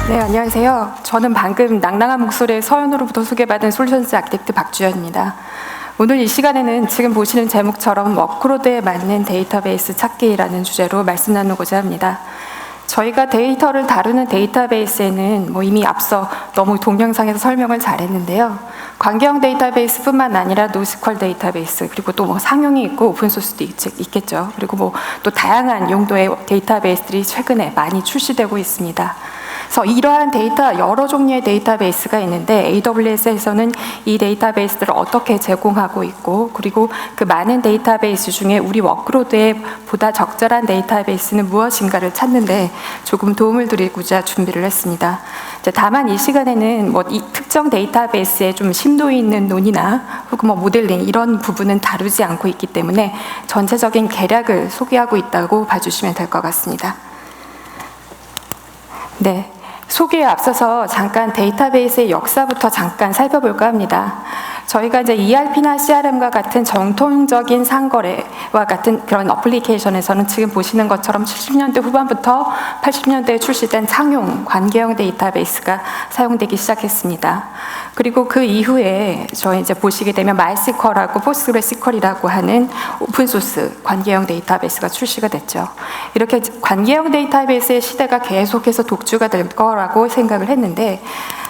네, 안녕하세요. 저는 방금 낭낭한 목소리의 서연으로부터 소개받은 솔루션스 아키텍트 박주연입니다. 오늘 이 시간에는 지금 보시는 제목처럼 워크로드에 맞는 데이터베이스 찾기라는 주제로 말씀 나누고자 합니다. 저희가 데이터를 다루는 데이터베이스에는 이미 앞서 너무 동영상에서 설명을 잘했는데요. 관계형 데이터베이스뿐만 아니라 노스퀄 데이터베이스, 그리고 또 상용이 있고 오픈소스도 있겠죠. 그리고 또 다양한 용도의 데이터베이스들이 최근에 많이 출시되고 있습니다. 그래서 이러한 여러 종류의 데이터베이스가 있는데 AWS에서는 이 데이터베이스들을 어떻게 제공하고 있고, 그리고 그 많은 데이터베이스 중에 우리 워크로드에 보다 적절한 데이터베이스는 무엇인가를 찾는데 조금 도움을 드리고자 준비를 했습니다. 다만 이 시간에는 이 특정 데이터베이스에 좀 심도 있는 논의나 혹은 모델링 이런 부분은 다루지 않고 있기 때문에 전체적인 개략을 소개하고 있다고 봐주시면 될 것 같습니다. 네. 소개에 앞서서 잠깐 데이터베이스의 역사부터 잠깐 살펴볼까 합니다. 저희가 이제 ERP나 CRM과 같은 정통적인 상거래와 같은 그런 어플리케이션에서는 지금 보시는 것처럼 70년대 후반부터 80년대에 출시된 상용 관계형 데이터베이스가 사용되기 시작했습니다. 그리고 그 이후에 저희 이제 보시게 되면 MySQL하고 PostgreSQL이라고 하는 오픈소스 관계형 데이터베이스가 출시가 됐죠. 이렇게 관계형 데이터베이스의 시대가 계속해서 독주가 될 거라고 생각을 했는데,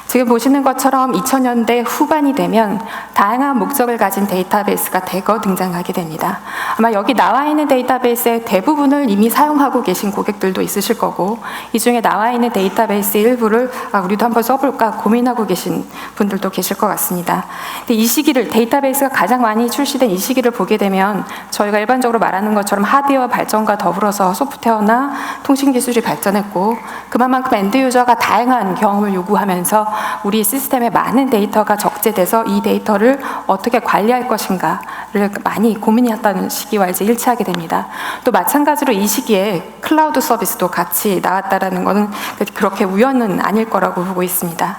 지금 보시는 것처럼 2000년대 후반이 되면 다양한 목적을 가진 데이터베이스가 대거 등장하게 됩니다. 아마 여기 나와 있는 데이터베이스의 대부분을 이미 사용하고 계신 고객들도 있으실 거고, 이 중에 나와 있는 데이터베이스 일부를 우리도 한번 써볼까 고민하고 계신 분들도 계실 것 같습니다. 근데 이 시기를, 데이터베이스가 가장 많이 출시된 이 시기를 보게 되면 저희가 일반적으로 말하는 것처럼 하드웨어 발전과 더불어서 소프트웨어나 통신 기술이 발전했고, 그만큼 엔드 유저가 다양한 경험을 요구하면서 우리 시스템에 많은 데이터가 적재돼서 이 데이터를 어떻게 관리할 것인가를 많이 고민했다는 시기와 이제 일치하게 됩니다. 또 마찬가지로 이 시기에 클라우드 서비스도 같이 나왔다라는 것은 그렇게 우연은 아닐 거라고 보고 있습니다.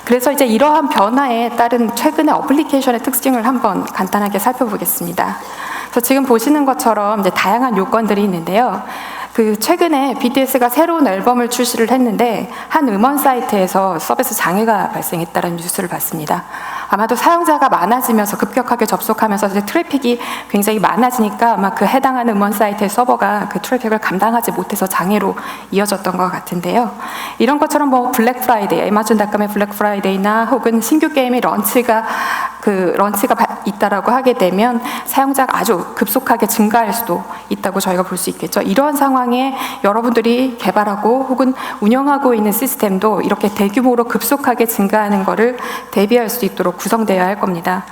그래서 이제 이러한 변화에 따른 최근의 어플리케이션의 특징을 한번 간단하게 살펴보겠습니다. 그래서 지금 보시는 것처럼 이제 다양한 요건들이 있는데요. 최근에 BTS가 새로운 앨범을 출시를 했는데 한 음원 사이트에서 서비스 장애가 발생했다는 뉴스를 봤습니다. 아마도 사용자가 많아지면서 급격하게 접속하면서 이제 트래픽이 굉장히 많아지니까 아마 그 해당하는 음원 사이트의 서버가 그 트래픽을 감당하지 못해서 장애로 이어졌던 것 같은데요. 이런 것처럼 블랙 프라이데이, 애마존닷컴의 블랙 프라이데이나 혹은 신규 게임의 런치가 있다라고 하게 되면 사용자가 아주 급속하게 증가할 수도 있다고 저희가 볼 수 있겠죠. 이러한 상황에 여러분들이 개발하고 혹은 운영하고 있는 시스템도 이렇게 대규모로 급속하게 증가하는 것을 대비할 수 있도록 구성되어야 할 겁니다.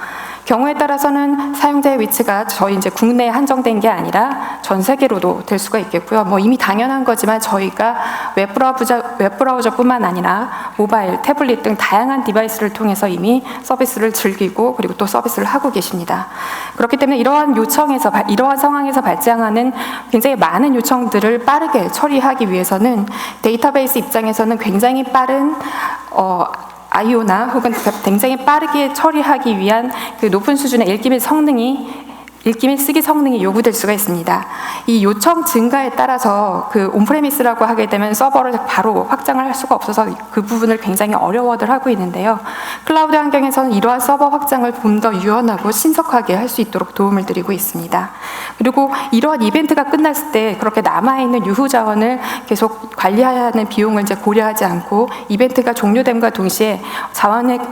경우에 따라서는 사용자의 위치가 저희 이제 국내에 한정된 게 아니라 전 세계로도 될 수가 있겠고요. 이미 당연한 거지만 저희가 웹브라우저뿐만 아니라 모바일, 태블릿 등 다양한 디바이스를 통해서 이미 서비스를 즐기고 그리고 또 서비스를 하고 계십니다. 그렇기 때문에 이러한 상황에서 발생하는 굉장히 많은 요청들을 빠르게 처리하기 위해서는 데이터베이스 입장에서는 굉장히 빠른 IO나 혹은 굉장히 빠르게 처리하기 위한 그 높은 수준의 읽기 및 쓰기 성능이 요구될 수가 있습니다. 이 요청 증가에 따라서 온프레미스라고 하게 되면 서버를 바로 확장을 할 수가 없어서 그 부분을 굉장히 어려워들 하고 있는데요. 클라우드 환경에서는 이러한 서버 확장을 좀 더 유연하고 신속하게 할 수 있도록 도움을 드리고 있습니다. 그리고 이러한 이벤트가 끝났을 때 그렇게 남아있는 유후 자원을 계속 관리해야 하는 비용을 이제 고려하지 않고 이벤트가 종료됨과 동시에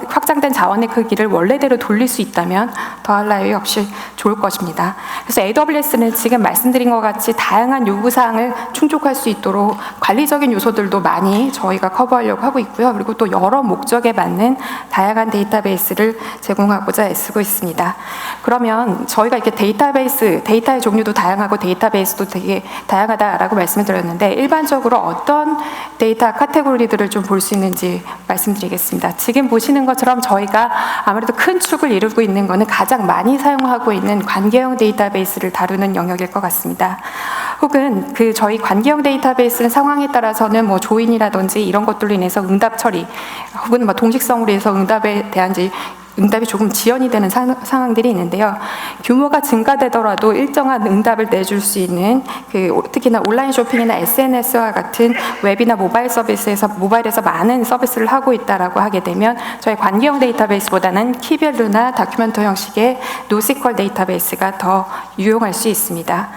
확장된 자원의 크기를 원래대로 돌릴 수 있다면 더할 나위 없이 좋을 것입니다. 그래서 AWS는 지금 말씀드린 것 같이 다양한 요구사항을 충족할 수 있도록 관리적인 요소들도 많이 저희가 커버하려고 하고 있고요. 그리고 또 여러 목적에 맞는 다양한 데이터베이스를 제공하고자 애쓰고 있습니다. 그러면 저희가 이렇게 데이터의 종류도 다양하고 데이터베이스도 되게 다양하다라고 말씀을 드렸는데 일반적으로 어떤 데이터 카테고리들을 좀 볼 수 있는지 말씀드리겠습니다. 지금 보시는 것처럼 저희가 아무래도 큰 축을 이루고 있는 것은 가장 많이 사용하고 있는 관계형 데이터베이스를 다루는 영역일 것 같습니다. 혹은 저희 관계형 데이터베이스는 상황에 따라서는 조인이라든지 이런 것들로 인해서 응답 처리 혹은 동식성으로 해서 응답에 대한 응답이 조금 지연이 되는 상황들이 있는데요. 규모가 증가되더라도 일정한 응답을 내줄 수 있는 특히나 온라인 쇼핑이나 SNS와 같은 웹이나 모바일에서 많은 서비스를 하고 있다라고 하게 되면 저희 관계형 데이터베이스보다는 키밸류나 다큐멘터 형식의 노시퀄 데이터베이스가 더 유용할 수 있습니다.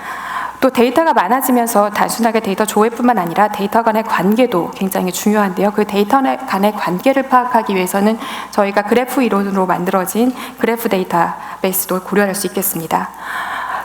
또 데이터가 많아지면서 단순하게 데이터 조회뿐만 아니라 데이터 간의 관계도 굉장히 중요한데요. 그 데이터 간의 관계를 파악하기 위해서는 저희가 그래프 이론으로 만들어진 그래프 데이터베이스도 고려할 수 있겠습니다.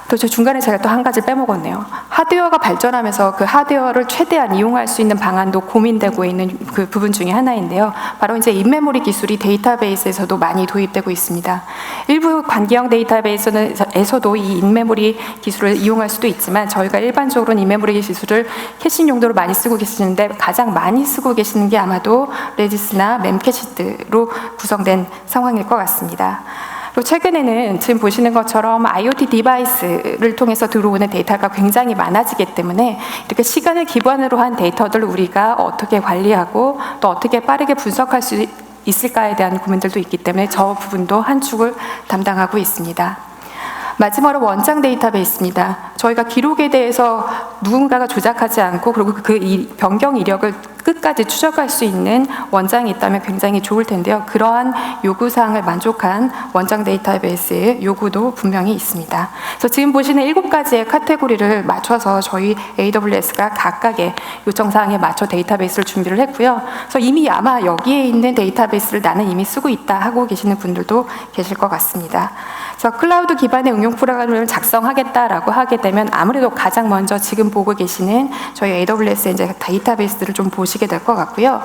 또 저 중간에 제가 또 한 가지 빼먹었네요. 하드웨어가 발전하면서 그 하드웨어를 최대한 이용할 수 있는 방안도 고민되고 있는 그 부분 중에 하나인데요. 바로 이제 인메모리 기술이 데이터베이스에서도 많이 도입되고 있습니다. 일부 관계형 데이터베이스에서도 이 인메모리 기술을 이용할 수도 있지만 저희가 일반적으로는 인메모리 기술을 캐싱 용도로 많이 쓰고 계시는데 가장 많이 쓰고 계시는 게 아마도 레디스나 멤캐시로 구성된 상황일 것 같습니다. 또 최근에는 지금 보시는 것처럼 IoT 디바이스를 통해서 들어오는 데이터가 굉장히 많아지기 때문에 이렇게 시간을 기반으로 한 데이터들을 우리가 어떻게 관리하고 또 어떻게 빠르게 분석할 수 있을까에 대한 고민들도 있기 때문에 저 부분도 한 축을 담당하고 있습니다. 마지막으로 원장 데이터베이스입니다. 저희가 기록에 대해서 누군가가 조작하지 않고 그리고 그 변경 이력을 끝까지 추적할 수 있는 원장이 있다면 굉장히 좋을 텐데요. 그러한 요구사항을 만족한 원장 데이터베이스의 요구도 분명히 있습니다. 그래서 지금 보시는 7가지의 카테고리를 맞춰서 저희 AWS가 각각의 요청사항에 맞춰 데이터베이스를 준비를 했고요. 그래서 이미 아마 여기에 있는 데이터베이스를 나는 이미 쓰고 있다 하고 계시는 분들도 계실 것 같습니다. 그래서 클라우드 기반의 응용 프로그램을 작성하겠다라고 하게 되면 아무래도 가장 먼저 지금 보고 계시는 저희 AWS의 이제 데이터베이스들을 좀 보시게 될 것 같고요.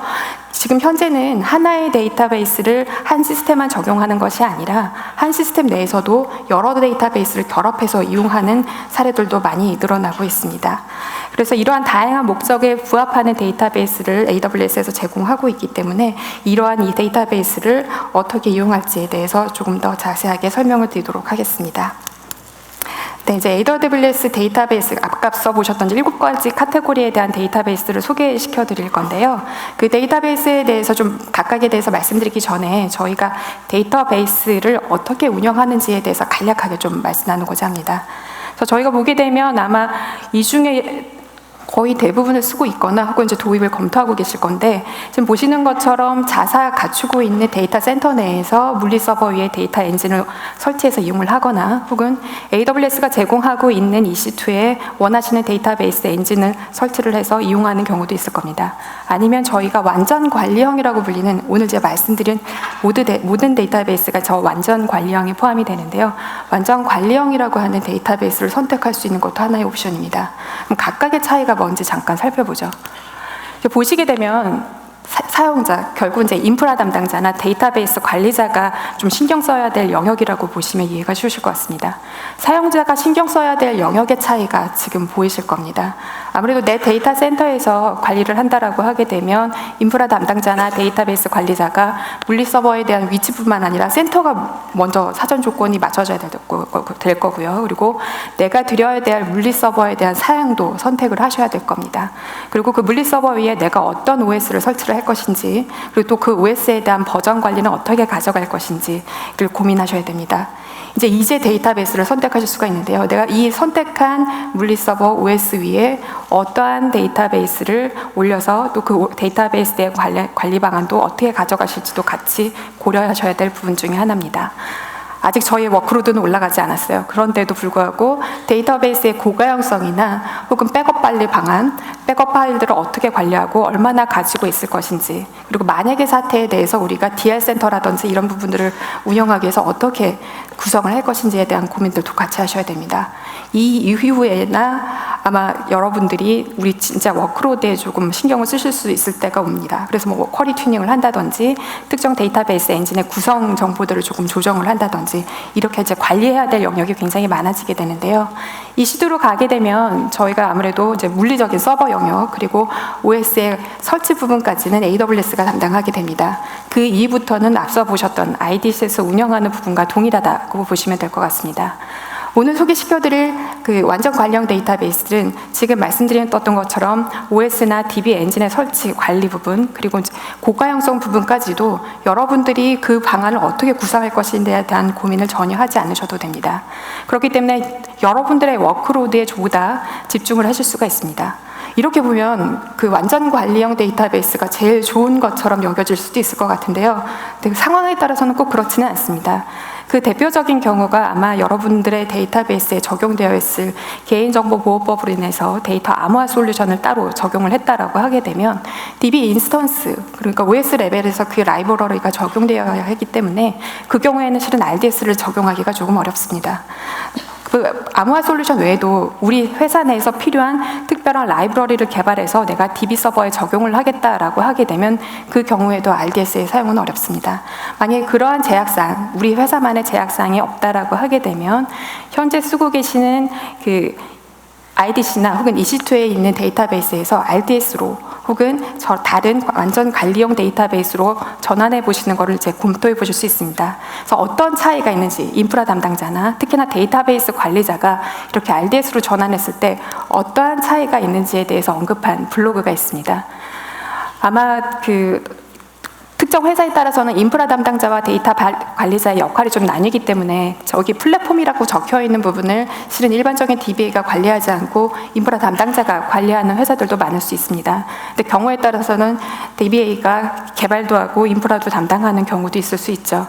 지금 현재는 하나의 데이터베이스를 한 시스템만 적용하는 것이 아니라 한 시스템 내에서도 여러 데이터베이스를 결합해서 이용하는 사례들도 많이 늘어나고 있습니다. 그래서 이러한 다양한 목적에 부합하는 데이터베이스를 AWS에서 제공하고 있기 때문에 이러한 이 데이터베이스를 어떻게 이용할지에 대해서 조금 더 자세하게 설명을 드리도록 하겠습니다. 네, 이제 AWS 데이터베이스 앞서 보셨던 7가지 카테고리에 대한 데이터베이스를 소개시켜 드릴 건데요. 그 데이터베이스에 대해서 좀 각각에 대해서 말씀드리기 전에 저희가 데이터베이스를 어떻게 운영하는지에 대해서 간략하게 좀 말씀 나누고자 합니다. 그래서 저희가 보게 되면 아마 이 중에 거의 대부분을 쓰고 있거나 혹은 이제 도입을 검토하고 계실 건데 지금 보시는 것처럼 자사 갖추고 있는 데이터 센터 내에서 물리 서버 위에 데이터 엔진을 설치해서 이용을 하거나 혹은 AWS가 제공하고 있는 EC2에 원하시는 데이터베이스 엔진을 설치를 해서 이용하는 경우도 있을 겁니다. 아니면 저희가 완전 관리형이라고 불리는 오늘 제가 말씀드린 모든 데이터베이스가 저 완전 관리형에 포함이 되는데요. 완전 관리형이라고 하는 데이터베이스를 선택할 수 있는 것도 하나의 옵션입니다. 그럼 각각의 차이가 뭔지 잠깐 살펴보죠. 보시게 되면 사용자, 결국 이제 인프라 담당자나 데이터베이스 관리자가 좀 신경 써야 될 영역이라고 보시면 이해가 쉬우실 것 같습니다. 사용자가 신경 써야 될 영역의 차이가 지금 보이실 겁니다. 아무래도 내 데이터 센터에서 관리를 한다라고 하게 되면 인프라 담당자나 데이터베이스 관리자가 물리 서버에 대한 위치뿐만 아니라 센터가 먼저 사전 조건이 맞춰져야 될 거고요. 그리고 내가 드려야 될 물리 서버에 대한 사양도 선택을 하셔야 될 겁니다. 그리고 그 물리 서버 위에 내가 어떤 OS를 설치를 할 것인지 그리고 또 그 OS에 대한 버전 관리는 어떻게 가져갈 것인지를 고민하셔야 됩니다. 이제 데이터베이스를 선택하실 수가 있는데요. 내가 이 선택한 물리 서버 OS 위에 어떠한 데이터베이스를 올려서 또 그 데이터베이스의 관리 방안도 어떻게 가져가실지도 같이 고려하셔야 될 부분 중에 하나입니다. 아직 저희 워크로드는 올라가지 않았어요. 그런데도 불구하고 데이터베이스의 고가형성이나 혹은 백업 관리 방안, 백업 파일들을 어떻게 관리하고 얼마나 가지고 있을 것인지 그리고 만약의 사태에 대해서 우리가 DR 센터라든지 이런 부분들을 운영하기 위해서 어떻게 구성을 할 것인지에 대한 고민들도 같이 하셔야 됩니다. 이 이후에나 아마 여러분들이 우리 진짜 워크로드에 조금 신경을 쓰실 수 있을 때가 옵니다. 그래서 뭐 쿼리 튜닝을 한다든지 특정 데이터베이스 엔진의 구성 정보들을 조금 조정을 한다든지 이렇게 이제 관리해야 될 영역이 굉장히 많아지게 되는데요. 이 시도로 가게 되면 저희가 아무래도 이제 물리적인 서버 영역 그리고 OS의 설치 부분까지는 AWS가 담당하게 됩니다. 그 이후부터는 앞서 보셨던 IDC에서 운영하는 부분과 동일하다고 보시면 될 것 같습니다. 오늘 소개시켜드릴 그 완전 관리형 데이터베이스는 지금 말씀드렸던 것처럼 OS나 DB 엔진의 설치, 관리 부분, 그리고 고가형성 부분까지도 여러분들이 그 방안을 어떻게 구상할 것인지에 대한 고민을 전혀 하지 않으셔도 됩니다. 그렇기 때문에 여러분들의 워크로드에 보다 집중을 하실 수가 있습니다. 이렇게 보면 그 완전 관리형 데이터베이스가 제일 좋은 것처럼 여겨질 수도 있을 것 같은데요. 근데 상황에 따라서는 꼭 그렇지는 않습니다. 그 대표적인 경우가 아마 여러분들의 데이터베이스에 적용되어 있을 개인정보보호법으로 인해서 데이터 암호화 솔루션을 따로 적용을 했다라고 하게 되면 DB 인스턴스, 그러니까 OS 레벨에서 그 라이브러리가 적용되어야 하기 때문에 그 경우에는 실은 RDS를 적용하기가 조금 어렵습니다. 그 암호화 솔루션 외에도 우리 회사 내에서 필요한 특별한 라이브러리를 개발해서 내가 DB 서버에 적용을 하겠다라고 하게 되면 그 경우에도 RDS의 사용은 어렵습니다. 만약에 그러한 제약사항, 우리 회사만의 제약사항이 없다라고 하게 되면 현재 쓰고 계시는 그 IDC나 혹은 EC2에 있는 데이터베이스에서 RDS로 혹은 다른 완전 관리형 데이터베이스로 전환해 보시는 것을 이제 검토해 보실 수 있습니다. 그래서 어떤 차이가 있는지 인프라 담당자나 특히나 데이터베이스 관리자가 이렇게 RDS로 전환했을 때 어떠한 차이가 있는지에 대해서 언급한 블로그가 있습니다. 아마 그 특정 회사에 따라서는 인프라 담당자와 데이터 관리자의 역할이 좀 나뉘기 때문에 저기 플랫폼이라고 적혀 있는 부분을 실은 일반적인 DBA가 관리하지 않고 인프라 담당자가 관리하는 회사들도 많을 수 있습니다. 근데 경우에 따라서는 DBA가 개발도 하고 인프라도 담당하는 경우도 있을 수 있죠.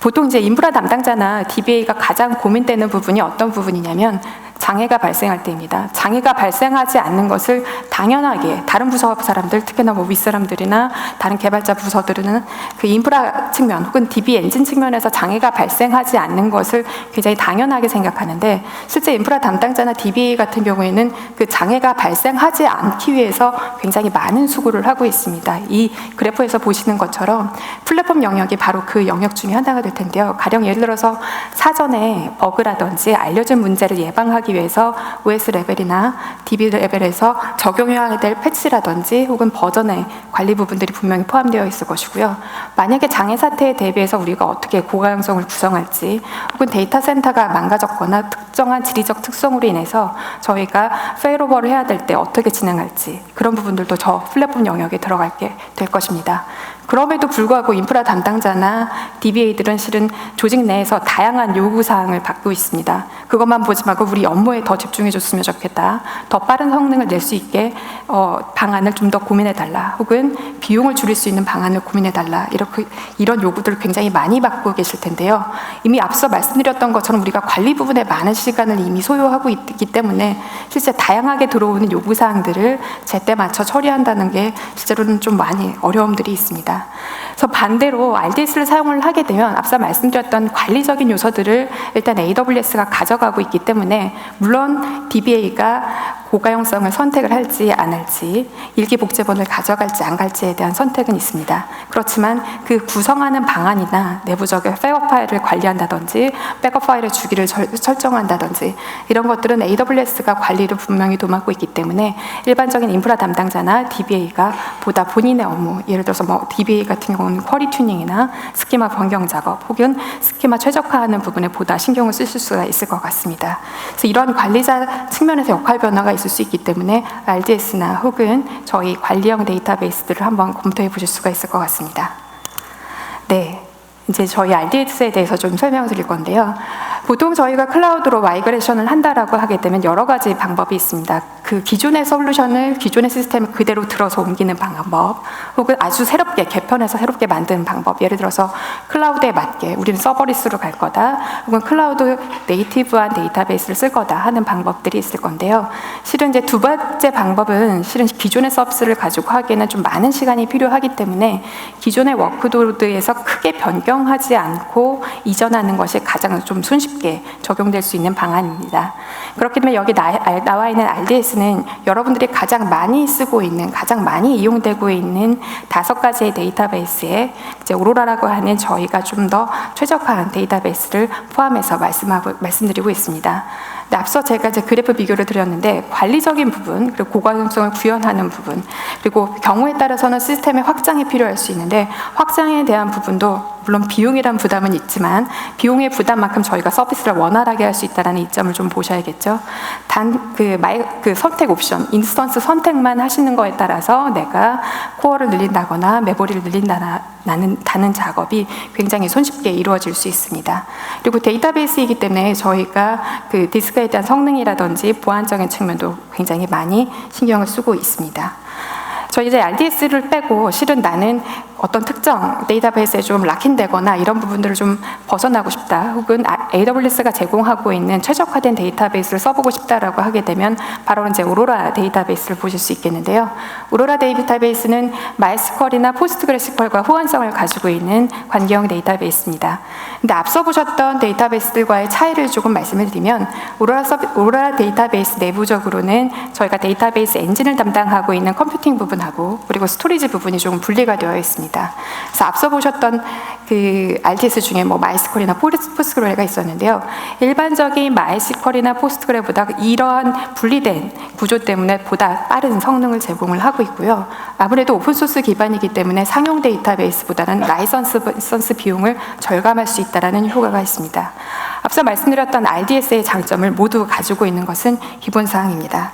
보통 이제 인프라 담당자나 DBA가 가장 고민되는 부분이 어떤 부분이냐면 장애가 발생할 때입니다. 장애가 발생하지 않는 것을 당연하게 다른 부서 사람들, 특히나 뭐 윗사람들이나 다른 개발자 부서들은 그 인프라 측면 혹은 DB 엔진 측면에서 장애가 발생하지 않는 것을 굉장히 당연하게 생각하는데 실제 인프라 담당자나 DBA 같은 경우에는 그 장애가 발생하지 않기 위해서 굉장히 많은 수고를 하고 있습니다. 이 그래프에서 보시는 것처럼 플랫폼 영역이 바로 그 영역 중에 하나가 될 텐데요. 가령 예를 들어서 사전에 버그라든지 알려진 문제를 예방하기 위해서 OS 레벨이나 DB 레벨에서 적용해야 될 패치라든지 혹은 버전의 관리 부분들이 분명히 포함되어 있을 것이고요. 만약에 장애 사태에 대비해서 우리가 어떻게 고가형성을 구성할지 혹은 데이터 센터가 망가졌거나 특정한 지리적 특성으로 인해서 저희가 페일오버를 해야 될 때 어떻게 진행할지 그런 부분들도 저 플랫폼 영역에 들어가게 될 것입니다. 그럼에도 불구하고 인프라 담당자나 DBA들은 실은 조직 내에서 다양한 요구사항을 받고 있습니다. 그것만 보지 말고 우리 업무에 더 집중해 줬으면 좋겠다. 더 빠른 성능을 낼 수 있게 방안을 좀 더 고민해달라. 혹은 비용을 줄일 수 있는 방안을 고민해달라. 이런 요구들을 굉장히 많이 받고 계실 텐데요. 이미 앞서 말씀드렸던 것처럼 우리가 관리 부분에 많은 시간을 이미 소요하고 있기 때문에 실제 다양하게 들어오는 요구사항들을 제때 맞춰 처리한다는 게 실제로는 좀 많이 어려움들이 있습니다. 그래서 반대로 RDS를 사용을 하게 되면 앞서 말씀드렸던 관리적인 요소들을 일단 AWS가 가져가고 있기 때문에 물론 DBA가 고가형성을 선택을 할지 안 할지 일기복제본을 가져갈지 안 갈지에 대한 선택은 있습니다. 그렇지만 그 구성하는 방안이나 내부적인 백업 파일을 관리한다든지 백업 파일의 주기를 설정한다든지 이런 것들은 AWS가 관리를 분명히 도맡고 있기 때문에 일반적인 인프라 담당자나 DBA가 보다 본인의 업무, 예를 들어서 뭐 DBA 같은 경우는 쿼리 튜닝이나 스키마 변경 작업 혹은 스키마 최적화하는 부분에 보다 신경을 쓰실 수가 있을 것 같습니다. 그래서 이런 관리자 측면에서 역할 변화가 있을 수 있기 때문에 RDS나 혹은 저희 관리형 데이터베이스들을 한번 검토해 보실 수가 있을 것 같습니다. 네, 이제 저희 RDS에 대해서 좀 설명을 드릴 건데요. 보통 저희가 클라우드로 마이그레이션을 한다라고 하게 되면 여러 가지 방법이 있습니다. 그 기존의 솔루션을 기존의 시스템을 그대로 들어서 옮기는 방법, 혹은 아주 새롭게 개편해서 새롭게 만드는 방법. 예를 들어서 클라우드에 맞게 우리는 서버리스로 갈 거다, 혹은 클라우드 네이티브한 데이터베이스를 쓸 거다 하는 방법들이 있을 건데요. 실은 이제 두 번째 방법은 실은 기존의 서비스를 가지고 하기에는 좀 많은 시간이 필요하기 때문에 기존의 워크로드에서 크게 변경하지 않고 이전하는 것이 가장 좀 손쉽게 적용될 수 있는 방안입니다. 그렇기 때문에 여기 나와 있는 RDS는 여러분들이 가장 많이 쓰고 있는, 가장 많이 이용되고 있는 5가지의 데이터베이스에 이제 오로라라고 하는 저희가 좀 더 최적화한 데이터베이스를 포함해서 말씀드리고 있습니다. 근데 앞서 제가 이제 그래프 비교를 드렸는데 관리적인 부분, 그리고 고가형성을 구현하는 부분, 그리고 경우에 따라서는 시스템의 확장이 필요할 수 있는데 확장에 대한 부분도 물론 비용이란 부담은 있지만 비용의 부담만큼 저희가 서비스를 원활하게 할 수 있다는 이점을 좀 보셔야겠죠. 단 그 선택 옵션, 인스턴스 선택만 하시는 거에 따라서 내가 코어를 늘린다거나 메모리를 늘린다는 작업이 굉장히 손쉽게 이루어질 수 있습니다. 그리고 데이터베이스이기 때문에 저희가 그 디스크에 대한 성능이라든지 보안적인 측면도 굉장히 많이 신경을 쓰고 있습니다. 저희 이제 RDS를 빼고 실은 나는 어떤 특정 데이터베이스에 좀 락인되거나 이런 부분들을 좀 벗어나고 싶다, 혹은 AWS가 제공하고 있는 최적화된 데이터베이스를 써보고 싶다라고 하게 되면 바로 이제 오로라 데이터베이스를 보실 수 있겠는데요. 오로라 데이터베이스는 마이스컬이나 포스트그레스컬과 호환성을 가지고 있는 관계형 데이터베이스입니다. 근데 앞서 보셨던 데이터베이스들과의 차이를 조금 말씀을 드리면 오로라 데이터베이스 내부적으로는 저희가 데이터베이스 엔진을 담당하고 있는 컴퓨팅 부분하고 그리고 스토리지 부분이 조금 분리가 되어 있습니다. 그래서 앞서 보셨던 그 RTS 중에 뭐 마이스컬이나 포스트그레가 있었는데요. 일반적인 마이스컬이나 포스트그레보다 이러한 분리된 구조 때문에 보다 빠른 성능을 제공을 하고 있고요. 아무래도 오픈소스 기반이기 때문에 상용 데이터베이스보다는 라이선스 비용을 절감할 수 있다는 효과가 있습니다. 앞서 말씀드렸던 RDS의 장점을 모두 가지고 있는 것은 기본사항입니다.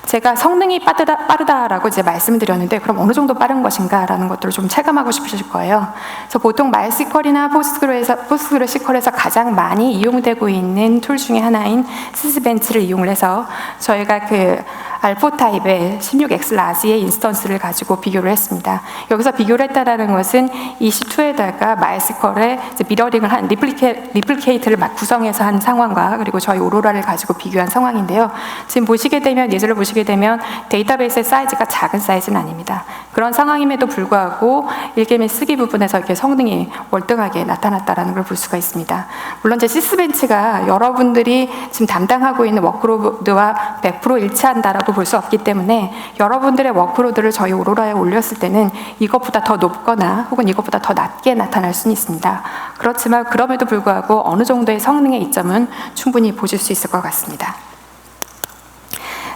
제가 성능이 빠르다라고 이제 말씀드렸는데 그럼 어느 정도 빠른 것인가라는 것들을 좀 체감하고 싶으실 거예요. 그래서 보통 마이스컬이나 포스트그레스컬에서 가장 많이 이용되고 있는 툴 중에 하나인 시스벤치를 이용을 해서 저희가 그 알포 타입의 16X 라지의 인스턴스를 가지고 비교를 했습니다. 여기서 비교를 했다는 것은 EC2에다가 마이스컬에 미러링을 한 리플리케이트를 막 구성해서 한 상황과 그리고 저희 오로라를 가지고 비교한 상황인데요. 지금 예제를 보시게 되면 데이터베이스의 사이즈가 작은 사이즈는 아닙니다. 그런 상황임에도 불구하고 일개미 쓰기 부분에서 이렇게 성능이 월등하게 나타났다는 걸 볼 수가 있습니다. 물론 제 시스벤치가 여러분들이 지금 담당하고 있는 워크로드와 100% 일치한다라고 볼 수 없기 때문에 여러분들의 워크로드를 저희 오로라에 올렸을 때는 이것보다 더 높거나 혹은 이것보다 더 낮게 나타날 수는 있습니다. 그렇지만 그럼에도 불구하고 어느 정도의 성능의 이점은 충분히 보실 수 있을 것 같습니다.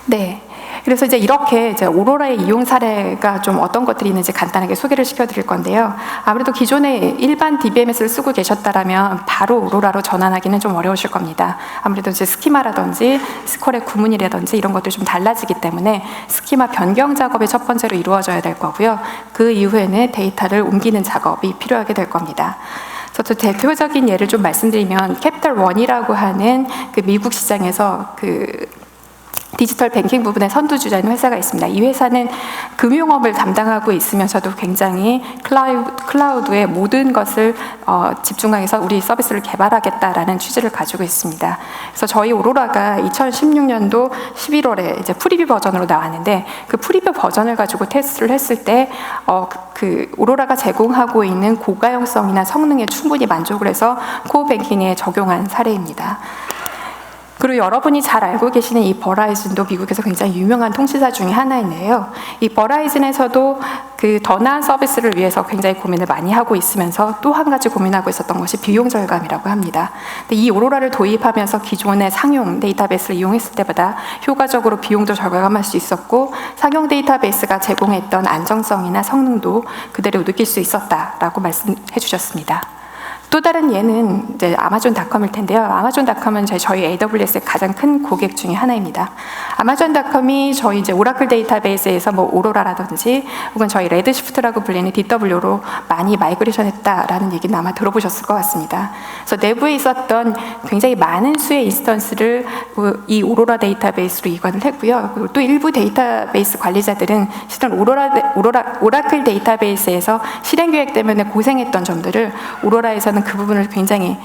네. 그래서 이렇게 오로라의 이용 사례가 좀 어떤 것들이 있는지 간단하게 소개를 시켜드릴 건데요. 아무래도 기존에 일반 DBMS를 쓰고 계셨다라면 바로 오로라로 전환하기는 좀 어려우실 겁니다. 아무래도 스키마라든지 스컬의 구문이라든지 이런 것들이 좀 달라지기 때문에 스키마 변경 작업이 첫 번째로 이루어져야 될 거고요. 그 이후에는 데이터를 옮기는 작업이 필요하게 될 겁니다. 저 대표적인 예를 좀 말씀드리면 캐피털 원이라고 하는 그 미국 시장에서 디지털 뱅킹 부분의 선두주자인 회사가 있습니다. 이 회사는 금융업을 담당하고 있으면서도 굉장히 클라우드의 모든 것을 집중해서 우리 서비스를 개발하겠다라는 취지를 가지고 있습니다. 그래서 저희 오로라가 2016년도 11월에 이제 프리뷰 버전으로 나왔는데 그 프리뷰 버전을 가지고 테스트를 했을 때 그 오로라가 제공하고 있는 고가용성이나 성능에 충분히 만족을 해서 코어 뱅킹에 적용한 사례입니다. 그리고 여러분이 잘 알고 계시는 이 버라이즌도 미국에서 굉장히 유명한 통신사 중에 하나인데요. 이 버라이즌에서도 그 더 나은 서비스를 위해서 굉장히 고민을 많이 하고 있으면서 또 한 가지 고민하고 있었던 것이 비용 절감이라고 합니다. 근데 이 오로라를 도입하면서 기존의 상용 데이터베이스를 이용했을 때보다 효과적으로 비용도 절감할 수 있었고 상용 데이터베이스가 제공했던 안정성이나 성능도 그대로 느낄 수 있었다라고 말씀해 주셨습니다. 또 다른 예는 이제 아마존닷컴일 텐데요. 아마존닷컴은 저희 AWS의 가장 큰 고객 중에 하나입니다. 아마존닷컴이 저희 이제 오라클 데이터베이스에서 뭐 오로라라든지 혹은 저희 레드시프트라고 불리는 DW로 많이 마이그레이션 했다라는 얘기는 아마 들어보셨을 것 같습니다. 그래서 내부에 있었던 굉장히 많은 수의 인스턴스를 이 오로라 데이터베이스로 이관을 했고요. 그리고 또 일부 데이터베이스 관리자들은 실은 오라클 데이터베이스에서 실행 계획 때문에 고생했던 점들을 오로라에서는 그 부분을 굉장히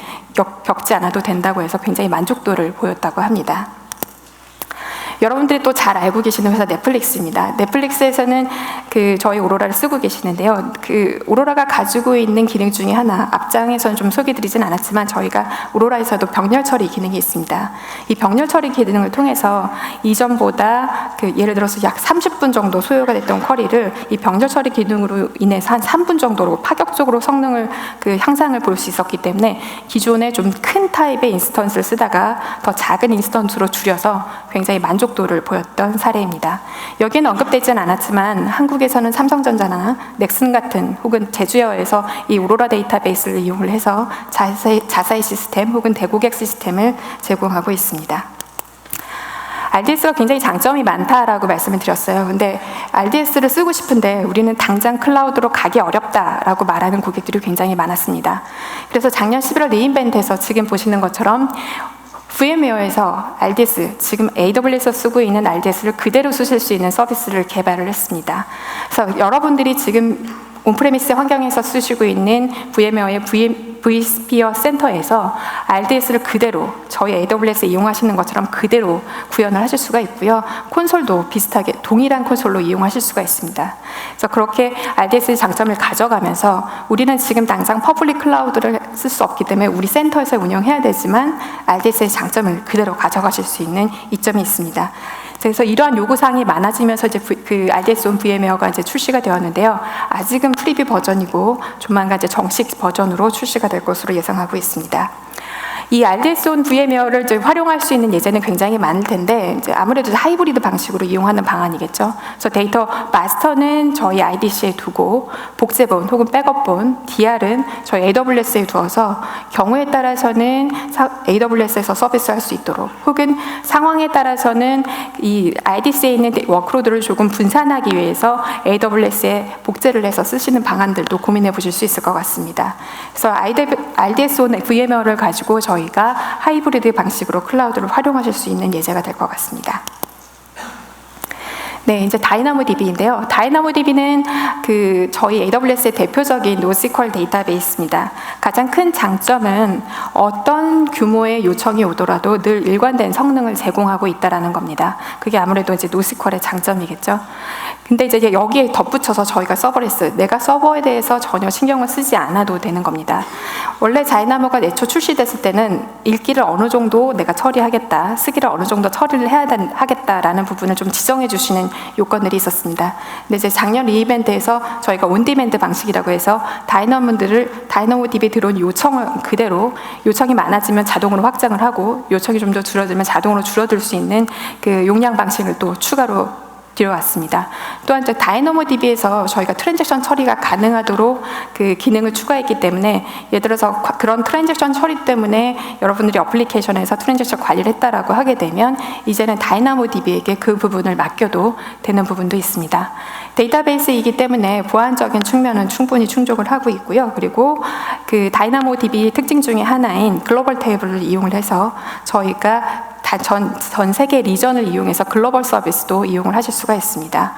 겪지 않아도 된다고 해서 굉장히 만족도를 보였다고 합니다. 여러분들이 또 잘 알고 계시는 회사 넷플릭스입니다. 넷플릭스에서는 저희 오로라를 쓰고 계시는데요. 오로라가 가지고 있는 기능 중에 하나, 앞장에서는 좀 소개드리진 않았지만 저희가 오로라에서도 병렬 처리 기능이 있습니다. 이 병렬 처리 기능을 통해서 이전보다 예를 들어서 약 30분 정도 소요가 됐던 쿼리를 이 병렬 처리 기능으로 인해서 한 3분 정도로 파격적으로 성능을 향상을 볼 수 있었기 때문에 기존에 좀 큰 타입의 인스턴스를 쓰다가 더 작은 인스턴스로 줄여서 굉장히 만족 만족도를 보였던 사례입니다. 여기는 언급되지는 않았지만 한국에서는 삼성전자나 넥슨 같은 혹은 제주어에서 이 오로라 데이터베이스를 이용을 해서 자사의 시스템 혹은 대고객 시스템을 제공하고 있습니다. RDS가 굉장히 장점이 많다라고 말씀을 드렸어요. 근데 RDS를 쓰고 싶은데 우리는 당장 클라우드로 가기 어렵다라고 말하는 고객들이 굉장히 많았습니다. 그래서 작년 11월 리인벤트에서 지금 보시는 것처럼 VMware에서 RDS, 지금 AWS에서 쓰고 있는 RDS를 그대로 쓰실 수 있는 서비스를 개발을 했습니다. 그래서 여러분들이 지금 온프레미스 환경에서 쓰시고 있는 VMware의 vSphere 센터에서 RDS를 그대로 저희 AWS 이용하시는 것처럼 그대로 구현을 하실 수가 있고요. 콘솔도 비슷하게 동일한 콘솔로 이용하실 수가 있습니다. 그래서 그렇게 RDS의 장점을 가져가면서 우리는 지금 당장 퍼블릭 클라우드를 쓸 수 없기 때문에 우리 센터에서 운영해야 되지만 RDS의 장점을 그대로 가져가실 수 있는 이점이 있습니다. 그래서 이러한 요구사항이 많아지면서 이제 그 RDS on VMware가 이제 출시가 되었는데요. 아직은 프리뷰 버전이고 조만간 이제 정식 버전으로 출시가 될 것으로 예상하고 있습니다. 이 RDS on VMware를 이제 활용할 수 있는 예제는 굉장히 많을 텐데 이제 아무래도 하이브리드 방식으로 이용하는 방안이겠죠. 그래서 데이터 마스터는 저희 IDC에 두고 복제본 혹은 백업본, DR은 저희 AWS에 두어서 경우에 따라서는 AWS에서 서비스할 수 있도록 혹은 상황에 따라서는 이 IDC에 있는 워크로드를 조금 분산하기 위해서 AWS에 복제를 해서 쓰시는 방안들도 고민해 보실 수 있을 것 같습니다. 그래서 RDS on VMware를 가지고 저희가 하이브리드 방식으로 클라우드를 활용하실 수 있는 예제가 될 것 같습니다. 네, 이제 다이나모DB인데요. 다이나모DB는 그 저희 AWS의 대표적인 NoSQL 데이터베이스입니다. 가장 큰 장점은 어떤 규모의 요청이 오더라도 늘 일관된 성능을 제공하고 있다라는 겁니다. 그게 아무래도 이제 NoSQL의 장점이겠죠. 근데 이제 여기에 덧붙여서 저희가 서버레스, 내가 서버에 대해서 전혀 신경을 쓰지 않아도 되는 겁니다. 원래 다이나모가 애초 출시됐을 때는 읽기를 어느 정도 내가 처리하겠다, 쓰기를 어느 정도 처리를 하겠다라는 부분을 좀 지정해 주시는 요건들이 있었습니다. 근데 이제 작년 리이벤트에서 저희가 온디맨드 방식이라고 해서 다이나모DB에 들어온 요청을 그대로 요청이 많아지면 자동으로 확장을 하고 요청이 좀 더 줄어들면 자동으로 줄어들 수 있는 그 용량 방식을 또 추가로 들어왔습니다. 또한 다이나모DB에서 저희가 트랜잭션 처리가 가능하도록 그 기능을 추가했기 때문에 예를 들어서 그런 트랜잭션 처리 때문에 여러분들이 어플리케이션에서 트랜잭션 관리를 했다라고 하게 되면 이제는 다이나모DB에게 그 부분을 맡겨도 되는 부분도 있습니다. 데이터베이스이기 때문에 보안적인 측면은 충분히 충족을 하고 있고요. 그리고 그 다이나모DB 특징 중에 하나인 글로벌 테이블을 이용을 해서 저희가 전 세계 리전을 이용해서 글로벌 서비스도 이용을 하실 수가 있습니다.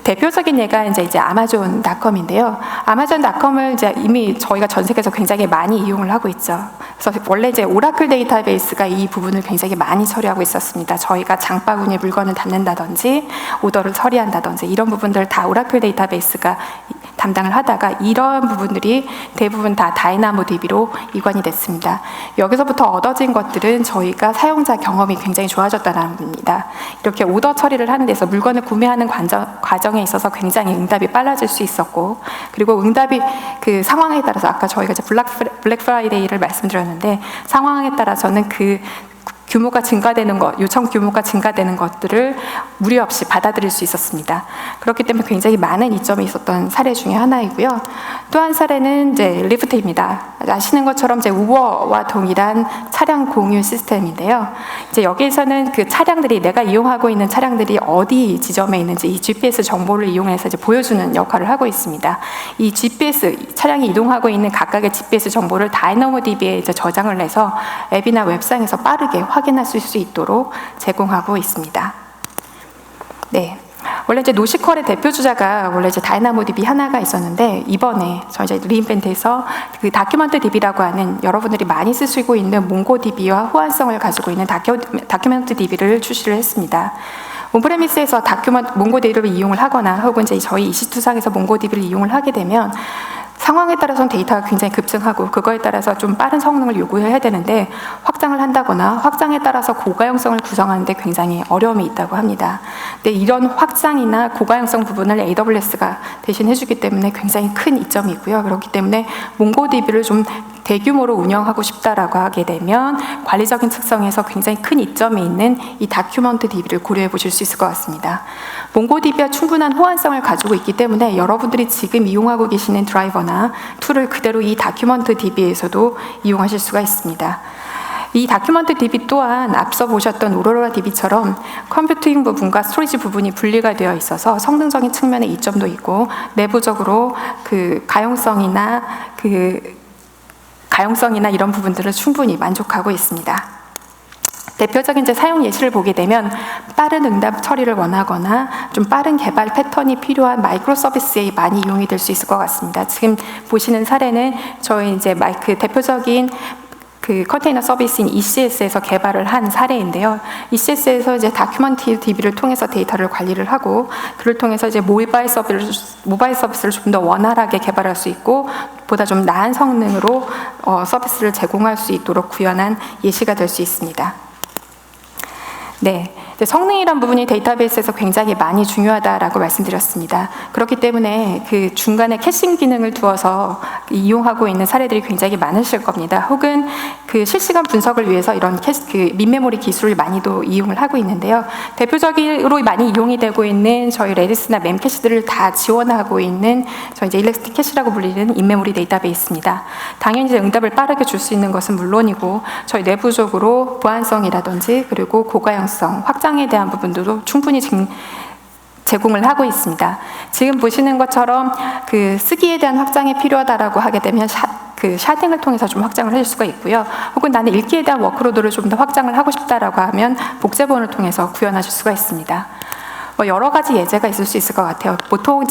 대표적인 예가 이제 아마존.com인데요. 아마존.com을 이제 이미 저희가 전 세계에서 굉장히 많이 이용을 하고 있죠. 그래서 원래 이제 오라클 데이터베이스가 이 부분을 굉장히 많이 처리하고 있었습니다. 저희가 장바구니에 물건을 담는다든지 오더를 처리한다든지 이런 부분들 다 오라클 데이터베이스가 담당을 하다가 이런 부분들이 대부분 다 다이나모DB로 이관이 됐습니다. 여기서부터 얻어진 것들은 저희가 사용자 경험이 굉장히 좋아졌다는 겁니다. 이렇게 오더 처리를 하는 데서 물건을 구매하는 과정에 있어서 굉장히 응답이 빨라질 수 있었고, 그리고 응답이 그 상황에 따라서 아까 저희가 이제 블랙 프라이데이를 말씀드렸는데 상황에 따라서는 그 규모가 증가되는 것, 요청 규모가 증가되는 것들을 무리 없이 받아들일 수 있었습니다. 그렇기 때문에 굉장히 많은 이점이 있었던 사례 중에 하나이고요. 또 한 사례는 이제 리프트입니다. 아시는 것처럼 이제 우버와 동일한 차량 공유 시스템인데요. 이제 여기에서는 그 차량들이 내가 이용하고 있는 차량들이 어디 지점에 있는지 이 GPS 정보를 이용해서 이제 보여주는 역할을 하고 있습니다. 이 GPS 차량이 이동하고 있는 각각의 GPS 정보를 다이나모DB에 이제 저장을 해서 앱이나 웹상에서 빠르게 확인할 수 있도록 제공하고 있습니다. 네. 원래 이제 노시퀄의 대표 주자가 원래 이제 다이나모DB 하나가 있었는데 이번에 저희 이제 리인벤트에서 그 다큐멘트DB라고 하는 여러분들이 많이 쓰시고 있는 몽고DB와 호환성을 가지고 있는 다큐멘트DB를 출시를 했습니다. 온프레미스에서 몽고DB를 이용을 하거나 혹은 이제 저희 EC2상에서 몽고DB를 이용을 하게 되면 상황에 따라서는 데이터가 굉장히 급증하고 그거에 따라서 좀 빠른 성능을 요구해야 되는데 확장을 한다거나 확장에 따라서 고가용성을 구성하는데 굉장히 어려움이 있다고 합니다. 근데 이런 확장이나 고가용성 부분을 AWS가 대신 해주기 때문에 굉장히 큰 이점이 있고요. 그렇기 때문에 몽고DB를 좀 대규모로 운영하고 싶다라고 하게 되면 관리적인 특성에서 굉장히 큰 이점이 있는 이 다큐먼트 DB를 고려해 보실 수 있을 것 같습니다. 몽고DB와 충분한 호환성을 가지고 있기 때문에 여러분들이 지금 이용하고 계시는 드라이버나 툴을 그대로 이 다큐먼트 DB에서도 이용하실 수가 있습니다. 이 다큐먼트 DB 또한 앞서 보셨던 오로라 DB처럼 컴퓨팅 부분과 스토리지 부분이 분리가 되어 있어서 성능적인 측면의 이점도 있고 내부적으로 가용성이나 이런 부분들을 충분히 만족하고 있습니다. 대표적인 사용 예시를 보게 되면 빠른 응답 처리를 원하거나 좀 빠른 개발 패턴이 필요한 마이크로 서비스에 많이 이용이 될 수 있을 것 같습니다. 지금 보시는 사례는 저희 대표적인 컨테이너 서비스인 ECS에서 개발을 한 사례인데요. ECS에서 다큐먼트 DB를 통해서 데이터를 관리를 하고 그를 통해서 모바일 서비스를 좀 더 원활하게 개발할 수 있고 보다 좀 나은 성능으로 서비스를 제공할 수 있도록 구현한 예시가 될 수 있습니다. 네, 성능이란 부분이 데이터베이스에서 굉장히 많이 중요하다라고 말씀드렸습니다. 그렇기 때문에 중간에 캐싱 기능을 두어서 이용하고 있는 사례들이 굉장히 많으실 겁니다. 혹은 실시간 분석을 위해서 이런 민메모리 기술을 많이도 이용을 하고 있는데요. 대표적으로 많이 이용이 되고 있는 저희 레디스나 멤캐시들을 다 지원하고 있는 저희 일렉스틱 캐시라고 불리는 인메모리 데이터베이스입니다. 당연히 응답을 빠르게 줄 수 있는 것은 물론이고 저희 내부적으로 보안성이라든지 그리고 고가형성, 확장에 대한 부분들도 충분히 제공을 하고 있습니다. 지금 보시는 것처럼 쓰기에 대한 확장이 필요하다라고 하게 되면 샤딩을 통해서 좀 확장을 해줄 수가 있고요. 혹은 나는 읽기에 대한 워크로드를 좀 더 확장을 하고 싶다라고 하면 복제본을 통해서 구현하실 수가 있습니다. 여러 가지 예제가 있을 수 있을 것 같아요. 보통